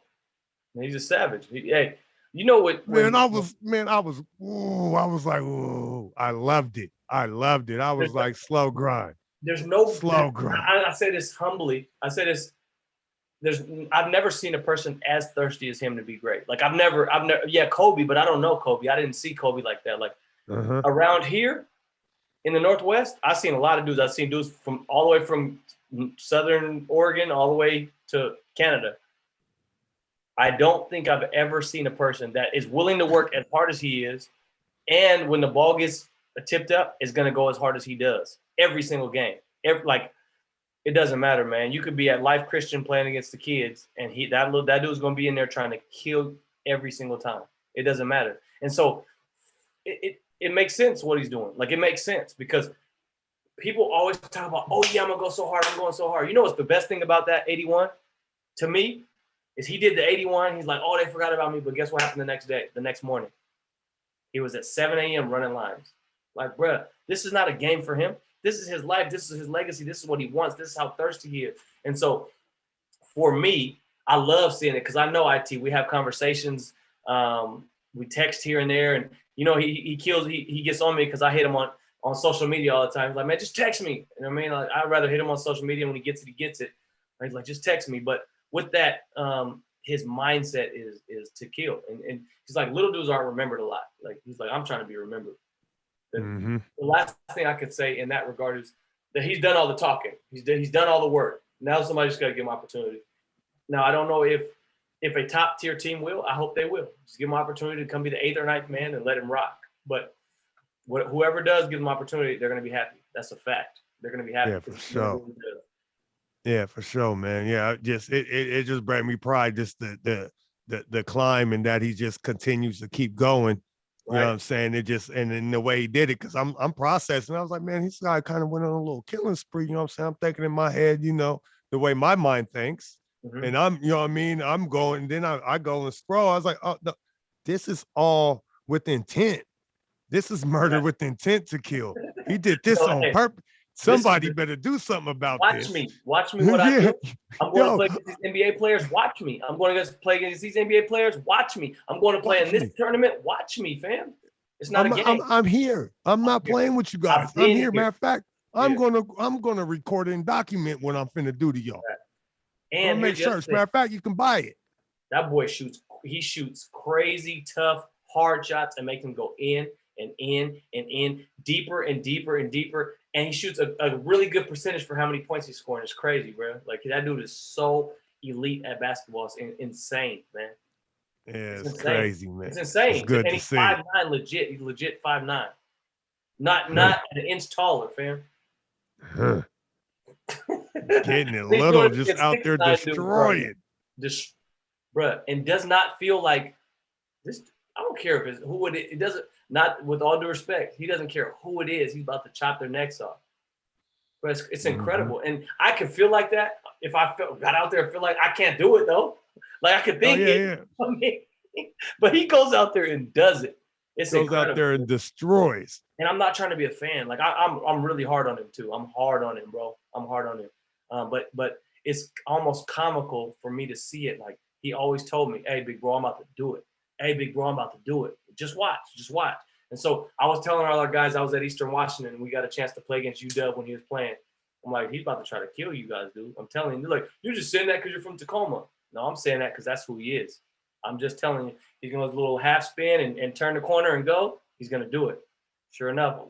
He's a savage. Hey, you know what? I was like, ooh, I loved it. I was like, slow grind. There's no slow grind. I say this humbly. I say this I've never seen a person as thirsty as him to be great. Like I've never, yeah, Kobe, but I don't know Kobe. I didn't see Kobe like that. Like around here in the Northwest, I've seen a lot of dudes. I've seen dudes from all the way from Southern Oregon all the way to Canada. I don't think I've ever seen a person that is willing to work as hard as he is, and when the ball gets tipped up, is going to go as hard as he does every single game. It doesn't matter, man. You could be at Life Christian playing against the kids, and that dude's going to be in there trying to kill every single time. It doesn't matter. And so it makes sense what he's doing. Like, it makes sense because people always talk about, oh, yeah, I'm going to go so hard. I'm going so hard. You know what's the best thing about that 81 to me is he did the 81. He's like, oh, they forgot about me. But guess what happened the next morning? He was at 7 a.m. running lines. Like, bruh, this is not a game for him. This is his life. This is his legacy. This is what he wants. This is how thirsty he is. And so for me, I love seeing it because I know IT. We have conversations. We text here and there. And, you know, he gets on me because I hit him on social media all the time. He's like, man, just text me. You know what I mean? Like, I'd rather hit him on social media. When he gets it. He's like, just text me. But with that, his mindset is to kill. And he's like, little dudes aren't remembered a lot. Like, he's like, I'm trying to be remembered. The last thing I could say in that regard is that he's done all the talking. He's done all the work. Now somebody's got to give him opportunity. Now, I don't know if a top tier team will. I hope they will. Just give him opportunity to come be the 8th or 9th man and let him rock. But whoever does give him opportunity, they're going to be happy. That's a fact. They're going to be happy. Yeah, for sure. Yeah, for sure, man. Yeah, it just brought me pride, just the climb, and that he just continues to keep going. You know what I'm saying? And in the way he did it, because I'm processing. I was like, man, this guy kind of went on a little killing spree. You know what I'm saying? I'm thinking in my head, you know, the way my mind thinks. And I'm, you know what I mean? I'm going, then I go and scroll. I was like, oh, no, this is all with intent. This is murder with intent to kill. He did this on purpose. Somebody better do something about this. Watch me what I do. I'm going to play against these NBA players. Watch me. I'm going to play against these NBA players. Watch me. I'm going to play in this tournament. Watch me, fam. It's not a game. I'm here. I'm not playing with you guys. I'm here. Matter of fact, I'm gonna record and document what I'm finna do to y'all. And make sure. Matter of fact, you can buy it. That boy shoots crazy, tough, hard shots and make them go in and in and in, deeper and deeper and deeper. And he shoots a really good percentage for how many points he's scoring. It's crazy, bro. Like, that dude is so elite at basketball. It's insane, man. Yeah, it's crazy, man. It's insane. It's good and to he's see. 5'9", legit. He's legit 5'9". Not an inch taller, fam. Getting it little, just out there destroying. Bruh, and does not feel like this. I don't care if it's who it doesn't. Not with all due respect, he doesn't care who it is. He's about to chop their necks off. But it's incredible, and I can feel like that if I got out there and feel like I can't do it though. Like, I could think it, I mean, but he goes out there and does it. It's goes incredible. Out there and destroys. And I'm not trying to be a fan. Like, I'm really hard on him too. I'm hard on him, bro. I'm hard on him. But it's almost comical for me to see it. Like, he always told me, "Hey, big bro, I'm about to do it. Hey, big bro, I'm about to do it. Just watch. And so I was telling all our guys, I was at Eastern Washington, and we got a chance to play against UW when he was playing. I'm like, he's about to try to kill you guys, dude. I'm telling you. Like, you're just saying that because you're from Tacoma. No, I'm saying that because that's who he is. I'm just telling you, he's going to do a little half spin and turn the corner and go. He's going to do it. Sure enough,